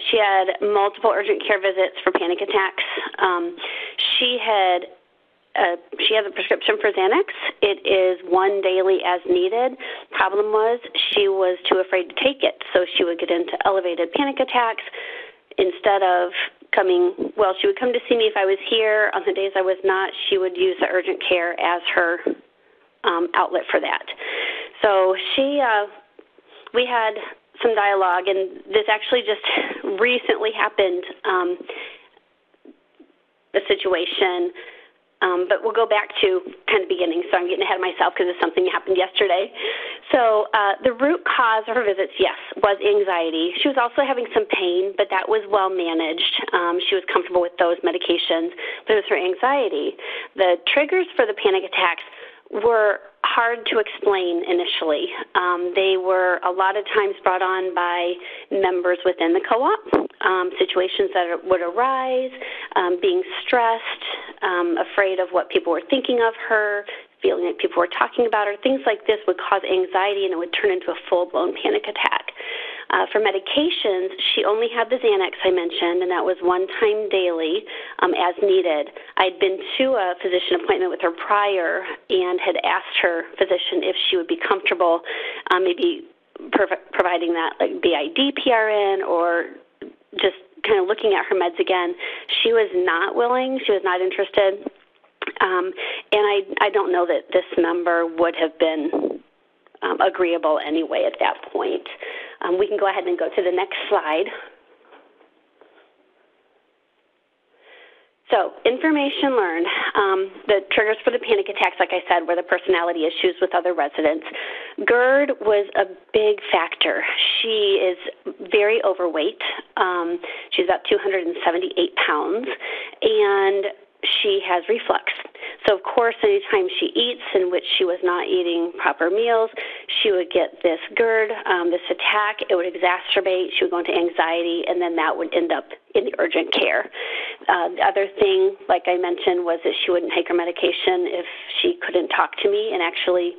She had multiple urgent care visits for panic attacks. She has a prescription for Xanax. It is 1 daily as needed. Problem was she was too afraid to take it, so she would get into elevated panic attacks. Instead of she would come to see me if I was here. On the days I was not, she would use the urgent care as her outlet for that. So we had some dialogue, and this actually just recently happened, the situation. But we'll go back to kind of beginning, so I'm getting ahead of myself because it's something that happened yesterday. So the root cause of her visits, yes, was anxiety. She was also having some pain, but that was well managed. She was comfortable with those medications, but it was her anxiety. The triggers for the panic attacks were hard to explain initially. They were a lot of times brought on by members within the co-op, situations that would arise, being stressed, afraid of what people were thinking of her, feeling like people were talking about her. Things like this would cause anxiety, and it would turn into a full-blown panic attack. For medications, she only had the Xanax I mentioned, and that was one time daily as needed. I'd been to a physician appointment with her prior and had asked her physician if she would be comfortable maybe providing that like BID PRN or just kind of looking at her meds again. She was not willing. She was not interested. And I don't know that this member would have been agreeable anyway at that point. We can go ahead and go to the next slide. So, information learned. The triggers for the panic attacks, like I said, were the personality issues with other residents. GERD was a big factor. She is very overweight. She's about 278 pounds, and she has reflux. So, of course, anytime she eats in which she was not eating proper meals, she would get this GERD, this attack. It would exacerbate. She would go into anxiety, and then that would end up in the urgent care. The other thing, like I mentioned, was that she wouldn't take her medication if she couldn't talk to me and actually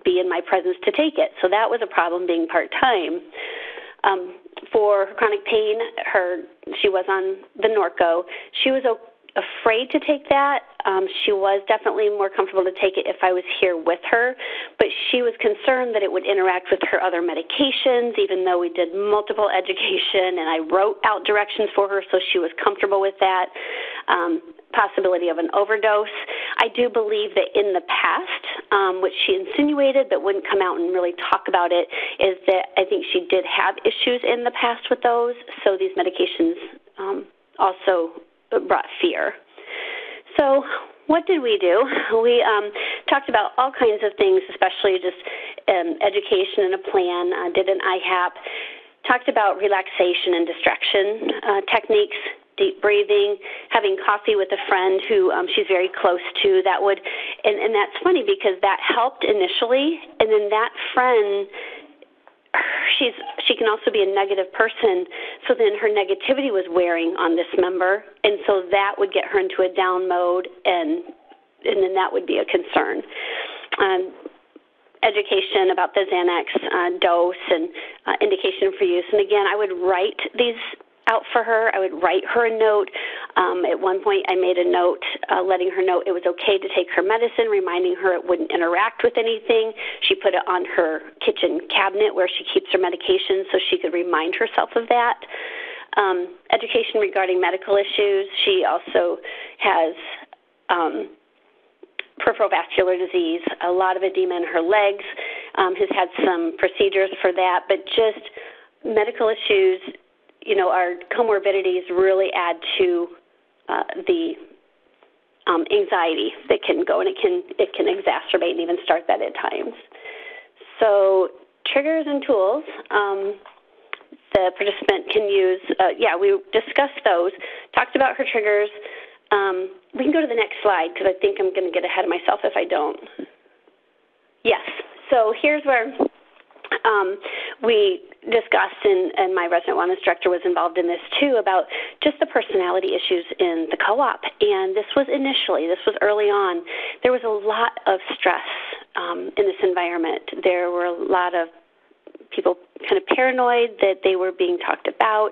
be in my presence to take it. So that was a problem being part-time. For her chronic pain, she was on the Norco. She was afraid to take that. She was definitely more comfortable to take it if I was here with her, but she was concerned that it would interact with her other medications, even though we did multiple education and I wrote out directions for her, so she was comfortable with that. Possibility of an overdose. I do believe that in the past, which she insinuated but wouldn't come out and really talk about it, is that I think she did have issues in the past with those, so these medications also brought fear. So what did we do? We talked about all kinds of things, especially just education and a plan, did an IHAP, talked about relaxation and distraction techniques, deep breathing, having coffee with a friend who she's very close to. That would, and that's funny because that helped initially, and then that friend, she can also be a negative person, so then her negativity was wearing on this member, and so that would get her into a down mode, and then that would be a concern. Education about the Xanax dose and indication for use. And again, I would write these out for her. I would write her a note. At one point, I made a note letting her know it was okay to take her medicine, reminding her it wouldn't interact with anything. She put it on her kitchen cabinet where she keeps her medication so she could remind herself of that. Education regarding medical issues. She also has peripheral vascular disease, a lot of edema in her legs, has had some procedures for that, but just medical issues, our comorbidities really add to the anxiety that can go, and it can exacerbate and even start that at times. So triggers and tools the participant can use. We discussed those, talked about her triggers. We can go to the next slide because I think I'm going to get ahead of myself if I don't. Yes. So here's where we discussed, and my resident wellness director was involved in this too, about just the personality issues in the co-op. And this was early on. There was a lot of stress in this environment. There were a lot of people kind of paranoid that they were being talked about.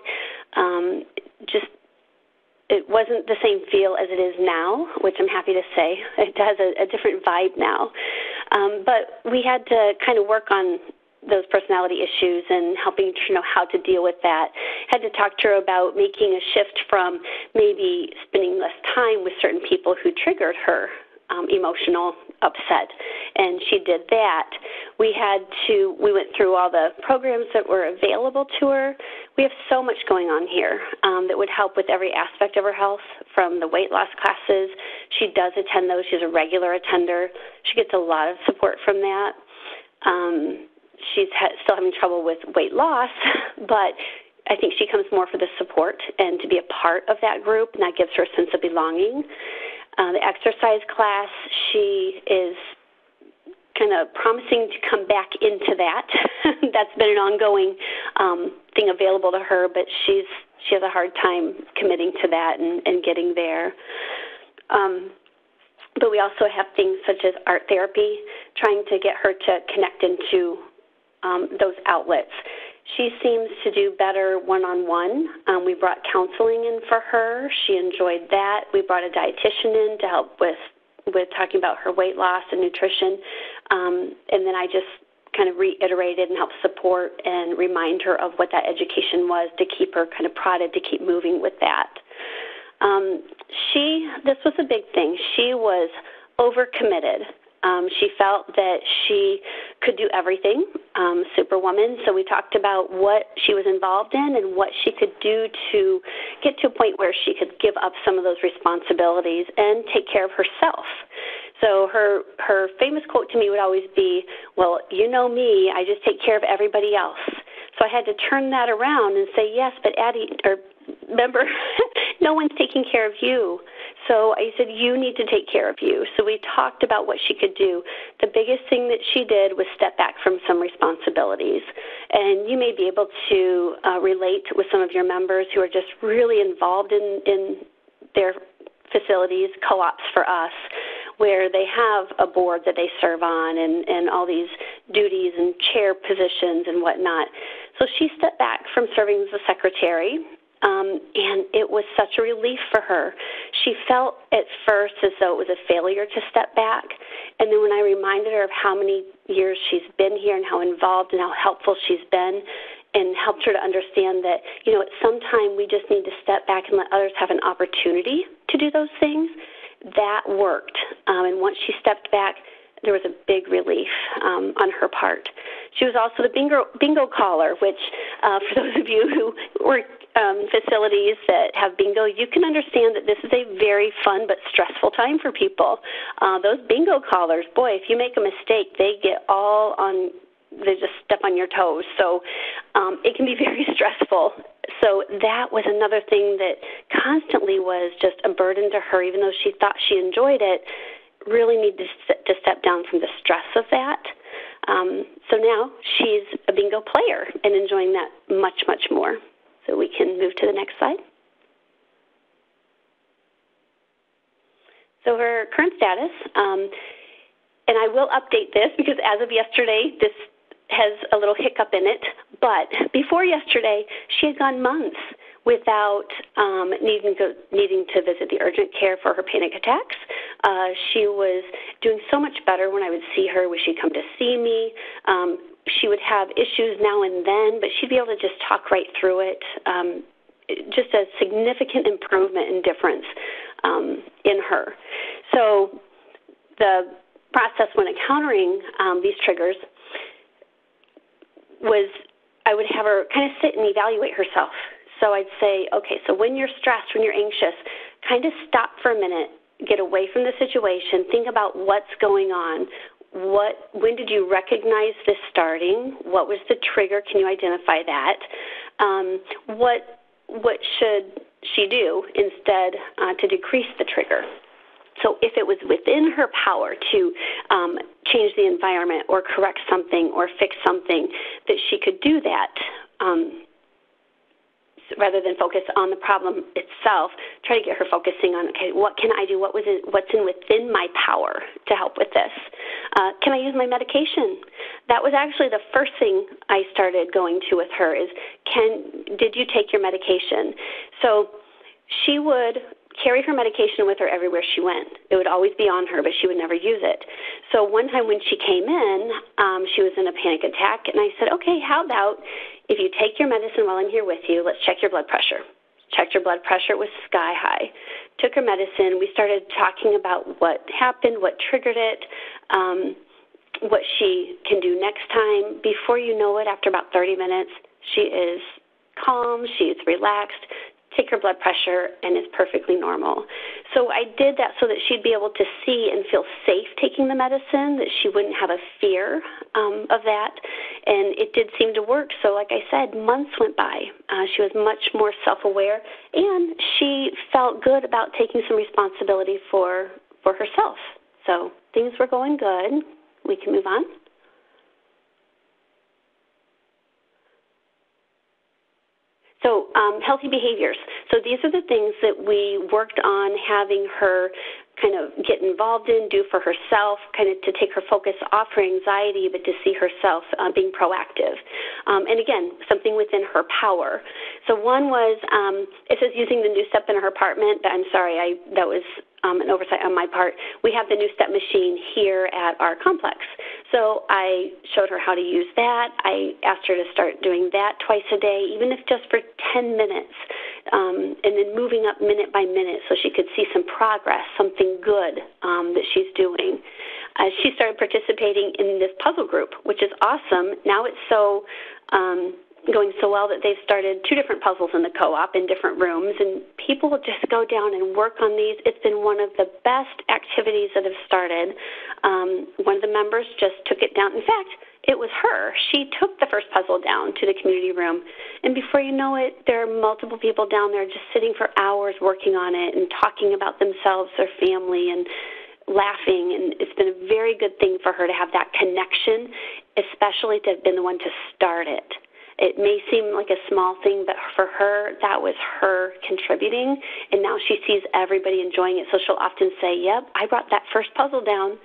It wasn't the same feel as it is now, which I'm happy to say. It has a different vibe now. But we had to kind of work on those personality issues and helping her know how to deal with that. Had to talk to her about making a shift from maybe spending less time with certain people who triggered her emotional upset, and she did that. We went through all the programs that were available to her. We have so much going on here that would help with every aspect of her health, from the weight loss classes. She does attend those. She's a regular attender. She gets a lot of support from that. She's still having trouble with weight loss, but I think she comes more for the support and to be a part of that group, and that gives her a sense of belonging. The exercise class, she is kind of promising to come back into that. That's been an ongoing thing available to her, but she has a hard time committing to that and getting there. But we also have things such as art therapy, trying to get her to connect into those outlets. She seems to do better one-on-one. We brought counseling in for her. She enjoyed that. We brought a dietitian in to help with talking about her weight loss and nutrition. And then I just kind of reiterated and helped support and remind her of what that education was to keep her kind of prodded to keep moving with that. This was a big thing. She was overcommitted. She felt that she could do everything, superwoman. So we talked about what she was involved in and what she could do to get to a point where she could give up some of those responsibilities and take care of herself. So her famous quote to me would always be, well, you know me, I just take care of everybody else. So I had to turn that around and say, yes, but Addie, or remember, no one's taking care of you. So I said, you need to take care of you. So we talked about what she could do. The biggest thing that she did was step back from some responsibilities. And you may be able to relate with some of your members who are just really involved in their facilities, co-ops for us, where they have a board that they serve on and all these duties and chair positions and whatnot. So she stepped back from serving as a secretary, and it was such a relief for her. She felt at first as though it was a failure to step back, and then when I reminded her of how many years she's been here and how involved and how helpful she's been, and helped her to understand that, at some time we just need to step back and let others have an opportunity to do those things, that worked. And once she stepped back, there was a big relief on her part. She was also the bingo caller, which for those of you who work facilities that have bingo, you can understand that this is a very fun but stressful time for people. Those bingo callers, boy, if you make a mistake, they just step on your toes. So it can be very stressful. So that was another thing that constantly was just a burden to her, even though she thought she enjoyed it, really needed to step down from the stress of that. So now she's a bingo player and enjoying that much, much more. So we can move to the next slide. So her current status, and I will update this because as of yesterday, this has a little hiccup in it, but before yesterday, she had gone months without needing to visit the urgent care for her panic attacks. She was doing so much better when I would see her, when she'd come to see me. She would have issues now and then, but she'd be able to just talk right through it. Just a significant improvement and difference in her. So the process when encountering these triggers was I would have her kind of sit and evaluate herself. So I'd say, okay, so when you're stressed, when you're anxious, kind of stop for a minute, get away from the situation, think about what's going on. When did you recognize this starting? What was the trigger? Can you identify that? What should she do instead to decrease the trigger? So if it was within her power to change the environment or correct something or fix something, that she could do that rather than focus on the problem itself, try to get her focusing on, okay, what can I do? What's within my power to help with this? Can I use my medication? That was actually the first thing I started going to with her is, did you take your medication? So she would carry her medication with her everywhere she went. It would always be on her, but she would never use it. So one time when she came in, she was in a panic attack, and I said, okay, how about if you take your medicine while I'm here with you, let's check your blood pressure. Checked her blood pressure, it was sky high. Took her medicine. We started talking about what happened, what triggered it, what she can do next time. Before you know it, after about 30 minutes, she is calm, she is relaxed, take her blood pressure, and it's perfectly normal. So I did that so that she'd be able to see and feel safe taking the medicine, that she wouldn't have a fear of that, and it did seem to work. So like I said, months went by. She was much more self-aware, and she felt good about taking some responsibility for herself. So things were going good. we can move on. So healthy behaviors. So these are the things that we worked on having her kind of get involved in, do for herself, kind of to take her focus off her anxiety, but to see herself being proactive. And again, something within her power. So one was, it says using the new step in her apartment. I'm sorry, that was an oversight on my part. We have the new step machine here at our complex. So I showed her how to use that. I asked her to start doing that twice a day, even if just for 10 minutes, and then moving up minute by minute so she could see some progress, something good that she's doing. She started participating in this puzzle group, which is awesome. Now it's so going so well that they've started 2 different puzzles in the co-op in different rooms, and people will just go down and work on these. It's been one of the best activities that have started. One of the members just took it down. In fact, it was her. She took the first puzzle down to the community room, and before you know it, there are multiple people down there just sitting for hours working on it and talking about themselves, their family, and laughing, and it's been a very good thing for her to have that connection, especially to have been the one to start it. It may seem like a small thing, but for her, that was her contributing, and now she sees everybody enjoying it. So she'll often say, yep, I brought that first puzzle down.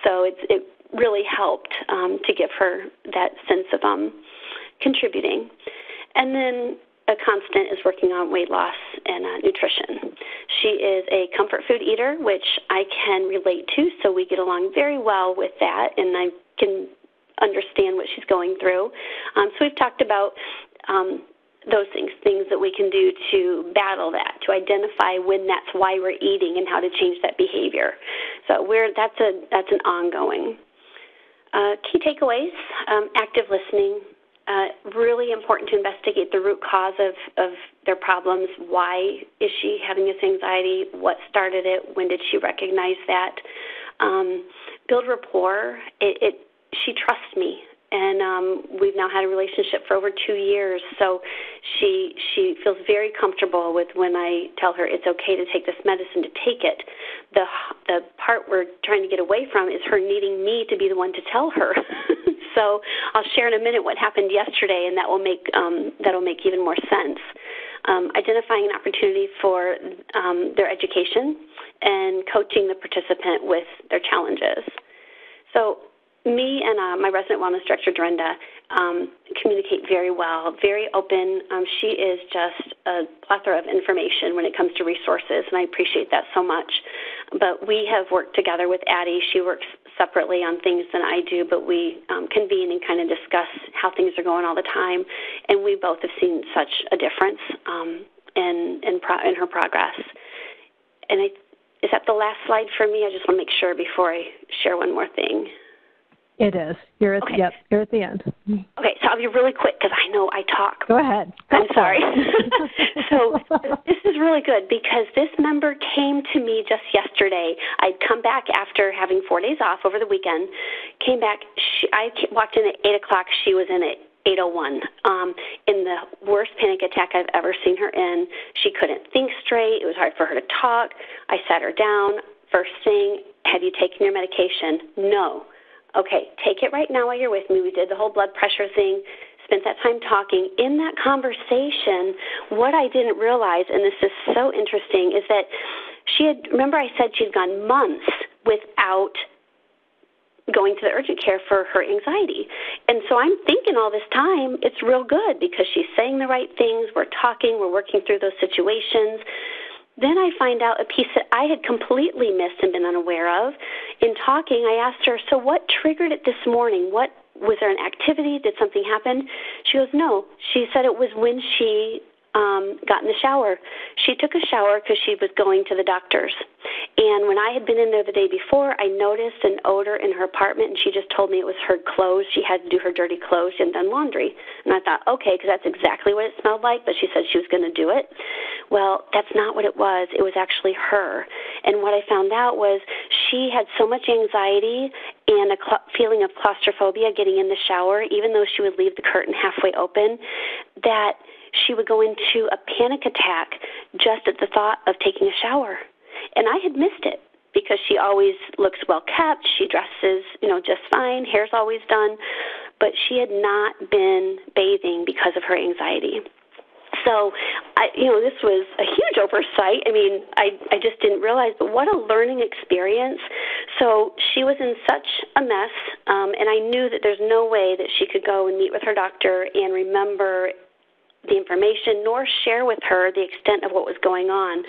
So it really helped to give her that sense of contributing. And then a constant is working on weight loss and nutrition. She is a comfort food eater, which I can relate to, so we get along very well with that, and I can understand what she's going through. So we've talked about those things that we can do to battle that, to identify when that's why we're eating and how to change that behavior. So that's an ongoing. Key takeaways, active listening. Really important to investigate the root cause of their problems. Why is she having this anxiety? What started it? When did she recognize that? Build rapport. She trusts me, and we've now had a relationship for over 2 years, so she feels very comfortable with when I tell her it's okay to take this medicine, to take it. The part we're trying to get away from is her needing me to be the one to tell her. So I'll share in a minute what happened yesterday, and that'll make even more sense. Identifying an opportunity for their education and coaching the participant with their challenges. So me and my resident wellness director, Dorinda, communicate very well, very open. She is just a plethora of information when it comes to resources, and I appreciate that so much. But we have worked together with Addie. She works separately on things than I do, but we convene and kind of discuss how things are going all the time, and we both have seen such a difference in her progress. And is that the last slide for me? I just want to make sure before I share one more thing.
It is. You're at the end.
Okay, so I'll be really quick because I know I talk.
Go ahead.
I'm sorry. So this is really good because this member came to me just yesterday. I'd come back after having 4 days off over the weekend, came back. I walked in at 8 o'clock. She was in at 8:01, in the worst panic attack I've ever seen her in. She couldn't think straight. It was hard for her to talk. I sat her down. First thing, have you taken your medication? No. Okay, take it right now while you're with me. We did the whole blood pressure thing, spent that time talking. In that conversation, what I didn't realize, and this is so interesting, is that remember I said she'd gone months without going to the urgent care for her anxiety. And so I'm thinking all this time it's real good because she's saying the right things, we're talking, we're working through those situations. Then I find out a piece that I had completely missed and been unaware of. In talking, I asked her, so what triggered it this morning? Was there an activity? Did something happen? She goes, no. She said it was when she got in the shower. She took a shower because she was going to the doctor's. And when I had been in there the day before, I noticed an odor in her apartment, and she just told me it was her clothes. She had to do her dirty clothes and done laundry. And I thought, okay, because that's exactly what it smelled like, but she said she was going to do it. Well, that's not what it was. It was actually her. And what I found out was she had so much anxiety and a feeling of claustrophobia getting in the shower, even though she would leave the curtain halfway open, that she would go into a panic attack just at the thought of taking a shower. And I had missed it because she always looks well kept. She dresses, just fine. Hair's always done. But she had not been bathing because of her anxiety. So, this was a huge oversight. I just didn't realize, but what a learning experience. So she was in such a mess, and I knew that there's no way that she could go and meet with her doctor and remember the information, nor share with her the extent of what was going on.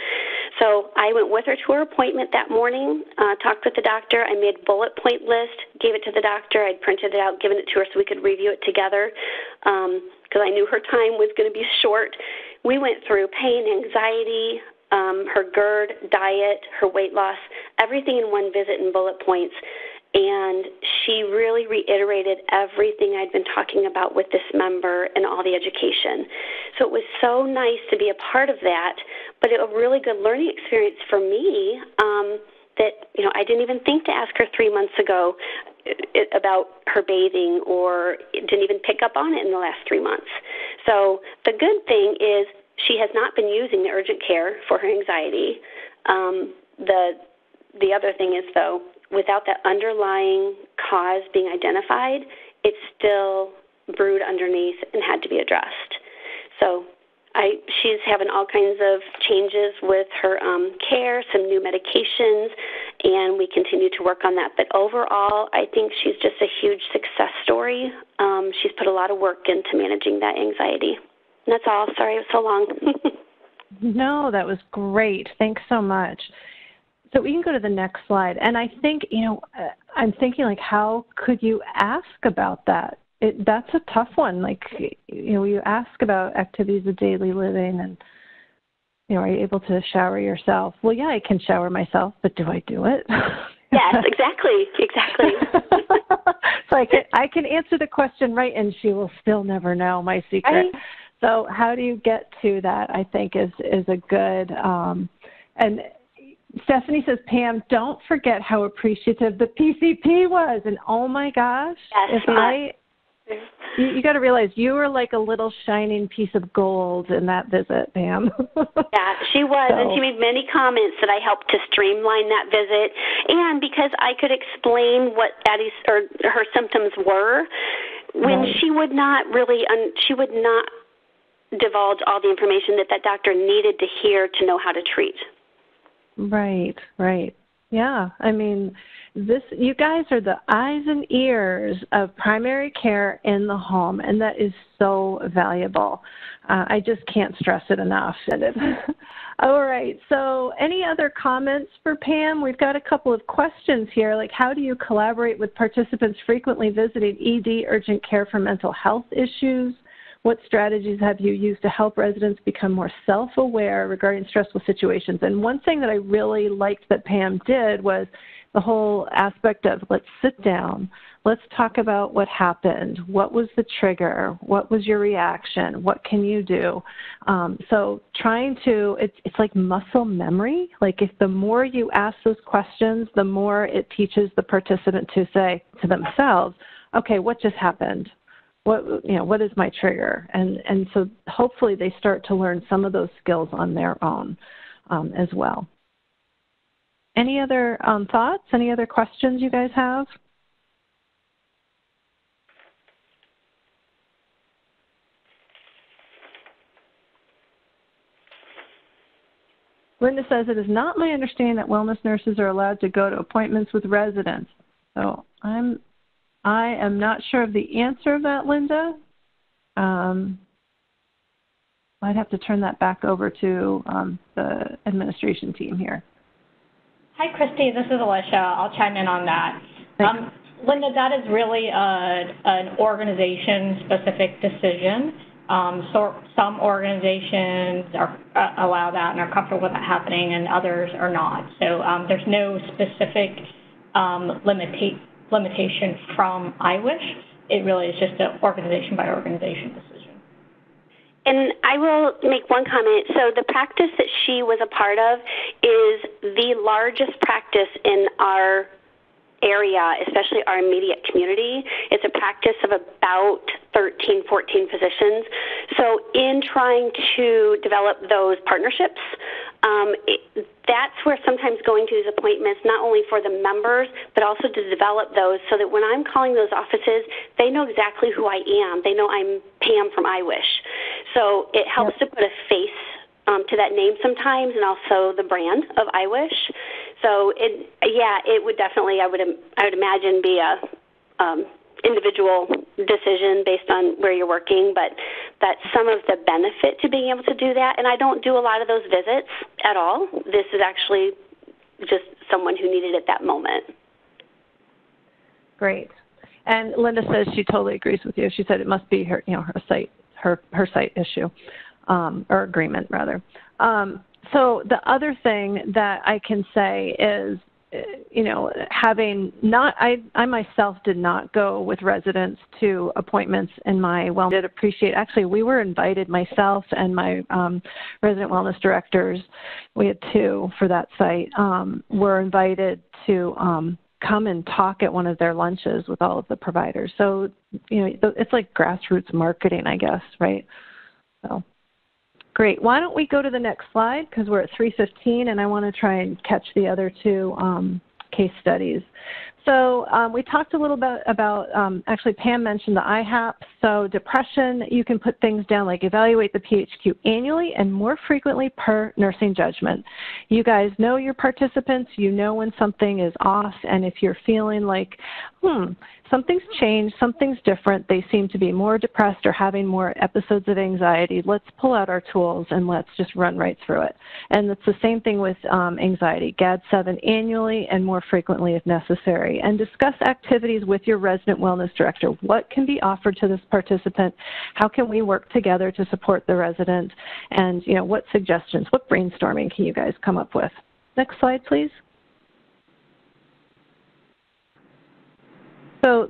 So I went with her to her appointment that morning, talked with the doctor. I made a bullet point list, gave it to the doctor. I'd printed it out, given it to her so we could review it together, because I knew her time was going to be short. We went through pain, anxiety, her GERD, diet, her weight loss, everything in one visit in bullet points. And she really reiterated everything I'd been talking about with this member and all the education. So it was so nice to be a part of that, but a really good learning experience for me that, I didn't even think to ask her 3 months ago about her bathing, or didn't even pick up on it in the last 3 months. So the good thing is she has not been using the urgent care for her anxiety. The other thing is, though, without that underlying cause being identified, it's still brewed underneath and had to be addressed. So she's having all kinds of changes with her care, some new medications, and we continue to work on that. But overall, I think she's just a huge success story. She's put a lot of work into managing that anxiety. And that's all. Sorry it was so long.
No, that was great. Thanks so much. So we can go to the next slide. And I think, I'm thinking, how could you ask about that? That's a tough one. You ask about activities of daily living and, are you able to shower yourself? Well, yeah, I can shower myself, but do I do it?
Yes, exactly.
So I can answer the question right, and she will still never know my secret.
Right.
So how do you get to that, I think, is a good, and Stephanie says, Pam, don't forget how appreciative the PCP was. And oh my gosh, you got to realize you were like a little shining piece of gold in that visit, Pam.
Yeah, she was. And she made many comments that I helped to streamline that visit. And because I could explain what Addie's or her symptoms were, when she would not divulge all the information that doctor needed to hear to know how to treat. Right.
Yeah. You guys are the eyes and ears of primary care in the home, and that is so valuable. I just can't stress it enough. All right. So any other comments for Pam? We've got a couple of questions here, like how do you collaborate with participants frequently visiting ED urgent care for mental health issues? What strategies have you used to help residents become more self-aware regarding stressful situations? And one thing that I really liked that Pam did was the whole aspect of let's sit down, let's talk about what happened, what was the trigger, what was your reaction, what can you do? So trying to, it's like muscle memory. Like if the more you ask those questions, the more it teaches the participant to say to themselves, okay, what just happened? What is my trigger? And so hopefully they start to learn some of those skills on their own as well. Any other thoughts? Any other questions you guys have? Linda says, it is not my understanding that wellness nurses are allowed to go to appointments with residents. So I am not sure of the answer of that, Linda. I'd have to turn that back over to the administration team here.
Hi, Christy. This is Alicia. I'll chime in on that. Linda, that is really an organization-specific decision. So some organizations allow that and are comfortable with that happening, and others are not. So there's no specific limitation from IWISH. It really is just an organization-by-organization decision.
And I will make one comment. So the practice that she was a part of is the largest practice in our area, especially our immediate community. It's a practice of about 13, 14 physicians. So in trying to develop those partnerships, That's where sometimes going to these appointments, not only for the members, but also to develop those so that when I'm calling those offices, they know exactly who I am. They know I'm Pam from IWISH. So it helps to put a face to that name sometimes, and also the brand of IWISH. So it would definitely, I would imagine, be a individual decision based on where you're working, but that's some of the benefit to being able to do that. And I don't do a lot of those visits at all. This is actually just someone who needed it at that moment.
Great. And Linda says she totally agrees with you. She said it must be her, her site issue, or agreement rather. So the other thing that I can say is, having not, I myself did not go with residents to appointments in my wellness. I did appreciate, actually, we were invited, myself and my resident wellness directors, we had 2 for that site, were invited to come and talk at one of their lunches with all of the providers. So, it's like grassroots marketing, I guess, right? So. Great. Why don't we go to the next slide, because we're at 3:15, and I want to try and catch the other 2 case studies. So we talked a little bit about, actually Pam mentioned the IHAP. So depression, you can put things down like evaluate the PHQ annually and more frequently per nursing judgment. You guys know your participants. You know when something is off, and if you're feeling like, something's changed, something's different, they seem to be more depressed or having more episodes of anxiety, let's pull out our tools and let's just run right through it. And it's the same thing with anxiety, GAD-7 annually and more frequently if necessary. And discuss activities with your resident wellness director. What can be offered to this participant? How can we work together to support the resident? And, what suggestions, what brainstorming can you guys come up with? Next slide, please. So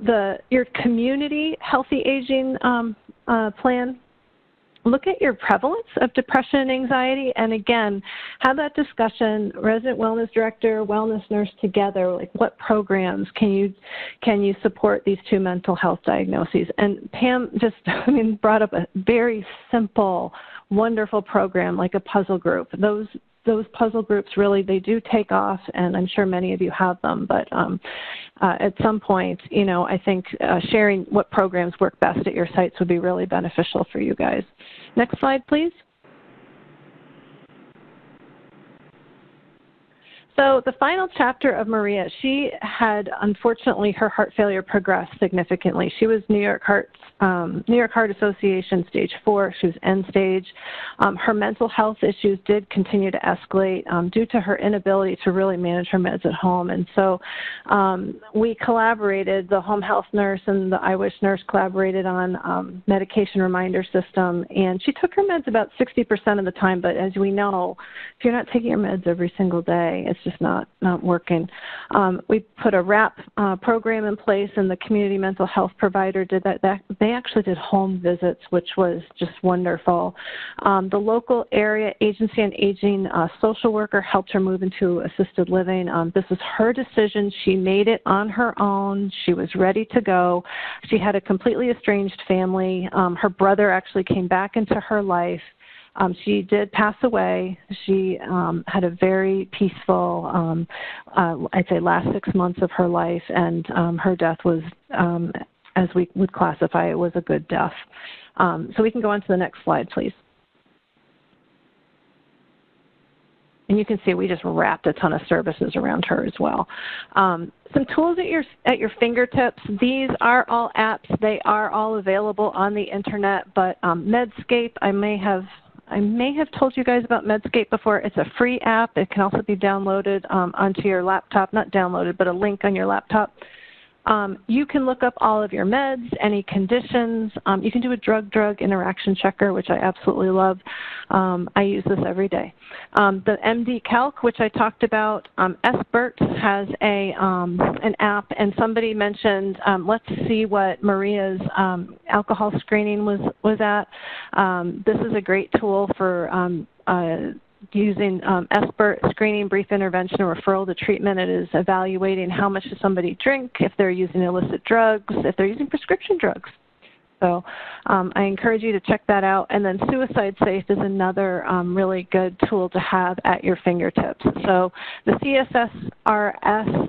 your community healthy aging plan, look at your prevalence of depression and anxiety, and again, have that discussion, resident wellness director, wellness nurse together, like what programs can you support these 2 mental health diagnoses? And Pam just, brought up a very simple, wonderful program like a puzzle group. Those puzzle groups really, they do take off, and I'm sure many of you have them, but at some point, I think sharing what programs work best at your sites would be really beneficial for you guys. Next slide, please. So the final chapter of Maria, she had, unfortunately, her heart failure progressed significantly. She was New York Heart Association stage 4. She was end stage. Her mental health issues did continue to escalate due to her inability to really manage her meds at home. And so we collaborated, the home health nurse and the IWISH nurse collaborated on medication reminder system. And she took her meds about 60% of the time, but as we know, if you're not taking your meds every single day, it's just not working. We put a WRAP program in place, and the community mental health provider did that. They actually did home visits, which was just wonderful. The local area agency on aging social worker helped her move into assisted living. This was her decision. She made it on her own. She was ready to go. She had a completely estranged family. Her brother actually came back into her life. She did pass away. She had a very peaceful, I'd say, last 6 months of her life, and her death was, as we would classify it, was a good death. So we can go on to the next slide, please. And you can see we just wrapped a ton of services around her as well. Some tools at your fingertips. These are all apps. They are all available on the internet, but Medscape, I may have told you guys about Medscape before. It's a free app. It can also be downloaded onto your laptop. Not downloaded, but a link on your laptop. You can look up all of your meds, any conditions. You can do a drug-drug interaction checker, which I absolutely love. I use this every day. The MD Calc, which I talked about, SBIRT has an app, and somebody mentioned, let's see what Maria's alcohol screening was at. This is a great tool for using SBIRT, screening, brief intervention, or referral to treatment. It is evaluating how much does somebody drink, if they're using illicit drugs, if they're using prescription drugs. So I encourage you to check that out. And then Suicide Safe is another really good tool to have at your fingertips. So the CSSRS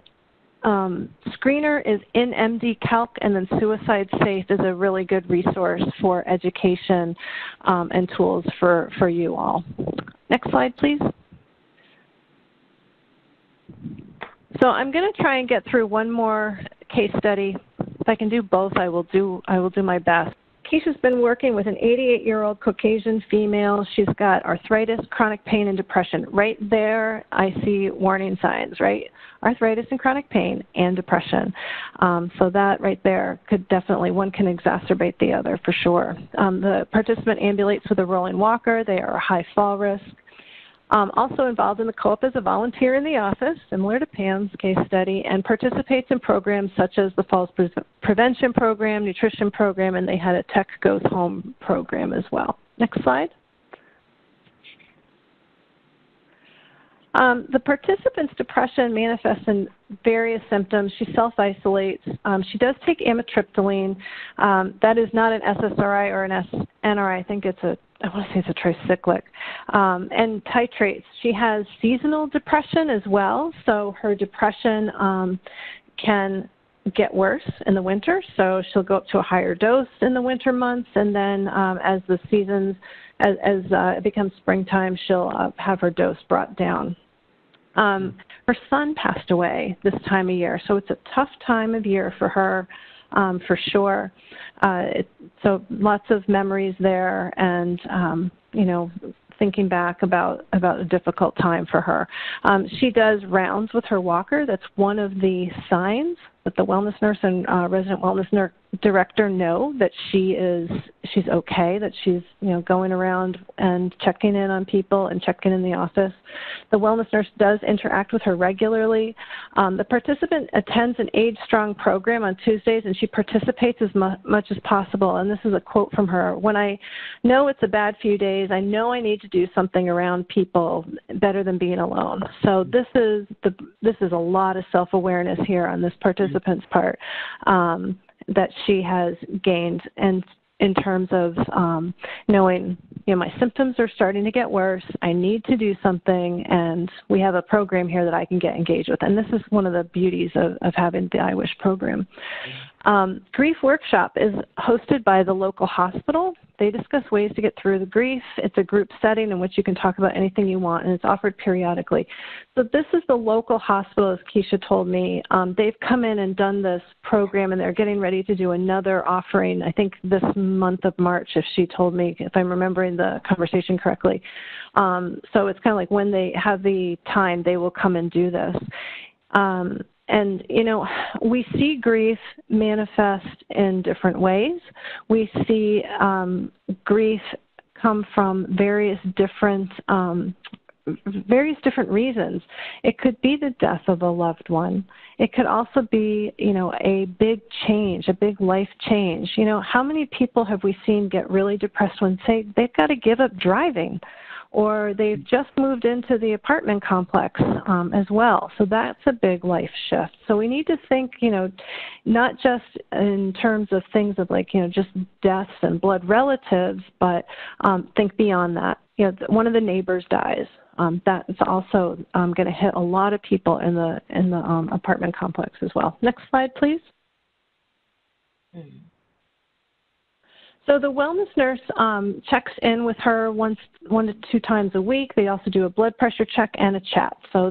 screener is in MD Calc, and then Suicide Safe is a really good resource for education and tools for you all. Next slide, please. So I'm going to try and get through one more case study. If I can do both, I will do my best. Keisha's been working with an 88-year-old Caucasian female. She's got arthritis, chronic pain, and depression. Right there, I see warning signs, right? Arthritis and chronic pain and depression. So that right there could definitely, one can exacerbate the other for sure. The participant ambulates with a rolling walker. They are a high fall risk. Also involved in the co-op as a volunteer in the office, similar to Pam's case study, and participates in programs such as the Falls Prevention Program, Nutrition Program, and they had a Tech Goes Home program as well. Next slide. The participant's depression manifests in various symptoms. She self-isolates. She does take amitriptyline. That is not an SSRI or an SNRI. I think it's I want to say it's a tricyclic, and titrates. She has seasonal depression as well, so her depression can get worse in the winter, so she'll go up to a higher dose in the winter months, and then as the seasons, as it becomes springtime, she'll have her dose brought down. Her son passed away this time of year, so it's a tough time of year for her. For sure. So lots of memories there, and, you know, thinking back about a difficult time for her. She does rounds with her walker. That's one of the signs that the wellness nurse and resident wellness director know that she's okay, that she's, you know, going around and checking in on people and checking in the office. The wellness nurse does interact with her regularly. The participant attends an Age Strong program on Tuesdays, and she participates as much as possible. And this is a quote from her: "When I know it's a bad few days, I know I need to do something around people better than being alone." So this is a lot of self-awareness here on this participant's part that she has gained, and in terms of knowing, you know, my symptoms are starting to get worse, I need to do something, and we have a program here that I can get engaged with. And this is one of the beauties of having the IWISH program. Grief Workshop is hosted by the local hospital. They discuss ways to get through the grief. It's a group setting in which you can talk about anything you want, and it's offered periodically. So this is the local hospital, as Keisha told me. They've come in and done this program, and they're getting ready to do another offering, I think this month of March, if she told me, if I'm remembering the conversation correctly. So it's kind of like when they have the time, they will come and do this. And, you know, we see grief manifest in different ways. We see grief come from various different reasons. It could be the death of a loved one. It could also be, you know, a big change, a big life change. You know, how many people have we seen get really depressed when, say, they've got to give up driving, or they've just moved into the apartment complex as well. So that's a big life shift. So we need to think, you know, not just in terms of things of like, you know, just deaths and blood relatives, but think beyond that. You know, one of the neighbors dies. That's also going to hit a lot of people in the apartment complex as well. Next slide, please. So the wellness nurse checks in with her one to two times a week. They also do a blood pressure check and a chat. So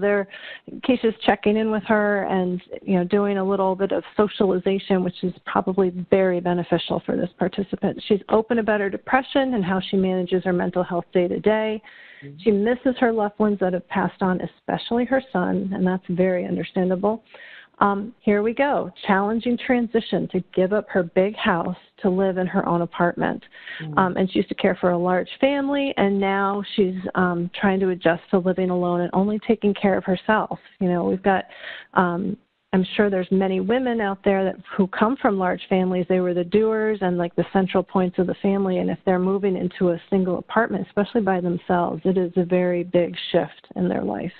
Keisha's checking in with her and, you know, doing a little bit of socialization, which is probably very beneficial for this participant. She's open about her depression and how she manages her mental health day to day. She misses her loved ones that have passed on, especially her son, and that's very understandable. Here we go. Challenging transition to give up her big house to live in her own apartment. And she used to care for a large family, and now she's trying to adjust to living alone and only taking care of herself. You know, we've got, I'm sure there's many women out there who come from large families. They were the doers and like the central points of the family, and if they're moving into a single apartment, especially by themselves, it is a very big shift in their life.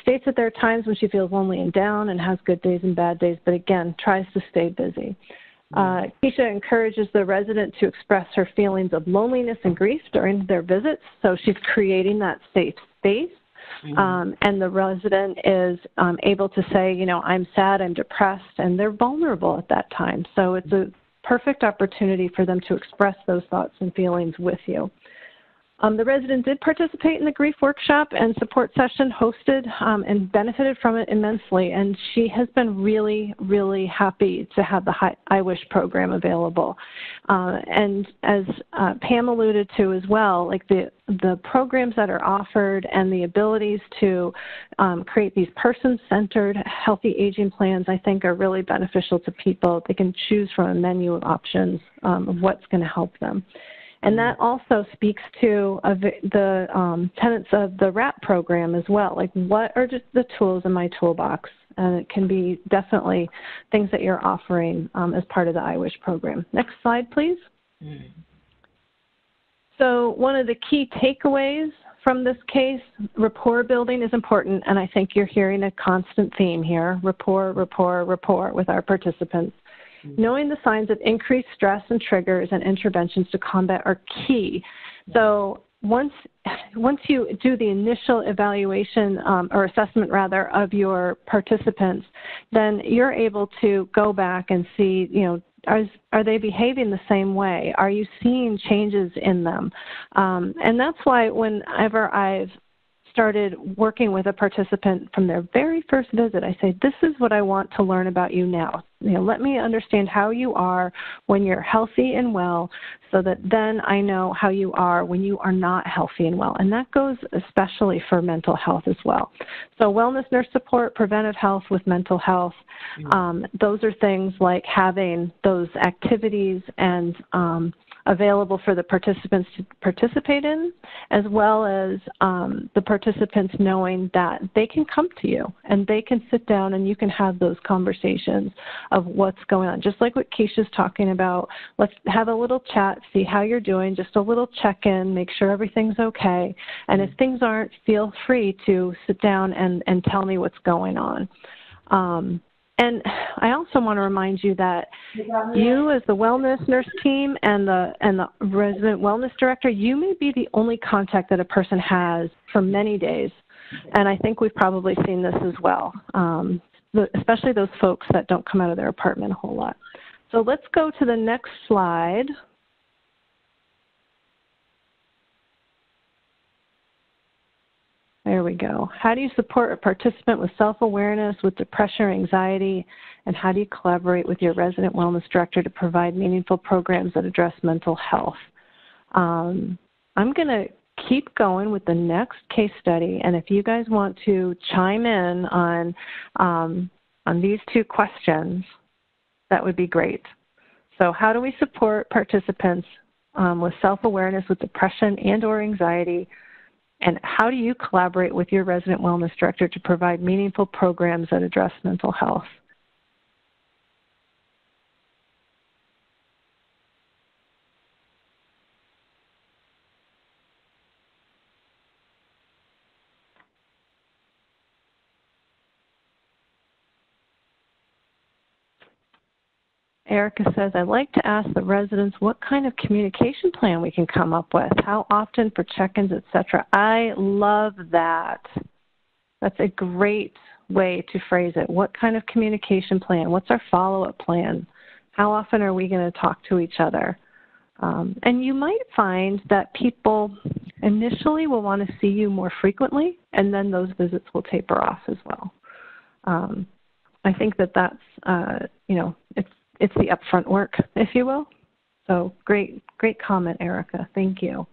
States that there are times when she feels lonely and down and has good days and bad days, but again, tries to stay busy. Keisha encourages the resident to express her feelings of loneliness and grief during their visits, so she's creating that safe space. And the resident is able to say, you know, I'm sad, I'm depressed, and they're vulnerable at that time. So it's a perfect opportunity for them to express those thoughts and feelings with you. The resident did participate in the grief workshop and support session hosted and benefited from it immensely. And she has been really, really happy to have the IWISH program available. And as Pam alluded to as well, like the programs that are offered and the abilities to create these person-centered healthy aging plans, I think are really beneficial to people. They can choose from a menu of options of what's going to help them. And that also speaks to the tenets of the WRAP program as well. Like, what are just the tools in my toolbox? And it can be definitely things that you're offering as part of the IWISH program. Next slide, please. So one of the key takeaways from this case, rapport building is important, and I think you're hearing a constant theme here, rapport, rapport, rapport with our participants. Knowing the signs of increased stress and triggers and interventions to combat are key. So once you do the initial evaluation or assessment rather of your participants, then you're able to go back and see, you know, are they behaving the same way? Are you seeing changes in them? And that's why whenever I've started working with a participant from their very first visit, I say, this is what I want to learn about you now. You know, let me understand how you are when you're healthy and well, so that then I know how you are when you are not healthy and well. And that goes especially for mental health as well. So wellness nurse support, preventive health with mental health, those are things like having those activities and available for the participants to participate in, as well as the participants knowing that they can come to you and they can sit down and you can have those conversations of what's going on. Just like what Keisha's talking about, let's have a little chat, see how you're doing, just a little check-in, make sure everything's okay. And if things aren't, feel free to sit down and tell me what's going on. And I also want to remind you that you as the wellness nurse team and the resident wellness director, you may be the only contact that a person has for many days. And I think we've probably seen this as well, especially those folks that don't come out of their apartment a whole lot. So let's go to the next slide. There we go. How do you support a participant with self-awareness, with depression or anxiety, and how do you collaborate with your resident wellness director to provide meaningful programs that address mental health? I'm going to keep going with the next case study, and if you guys want to chime in on these two questions, that would be great. So how do we support participants with self-awareness, with depression and or anxiety, and how do you collaborate with your resident wellness director to provide meaningful programs that address mental health? Erica says, I'd like to ask the residents what kind of communication plan we can come up with, how often for check-ins, et cetera. I love that. That's a great way to phrase it. What kind of communication plan? What's our follow-up plan? How often are we going to talk to each other? And you might find that people initially will want to see you more frequently, and then those visits will taper off as well. I think that that's, you know, it's the upfront work, if you will. So great comment, Erica. Thank you.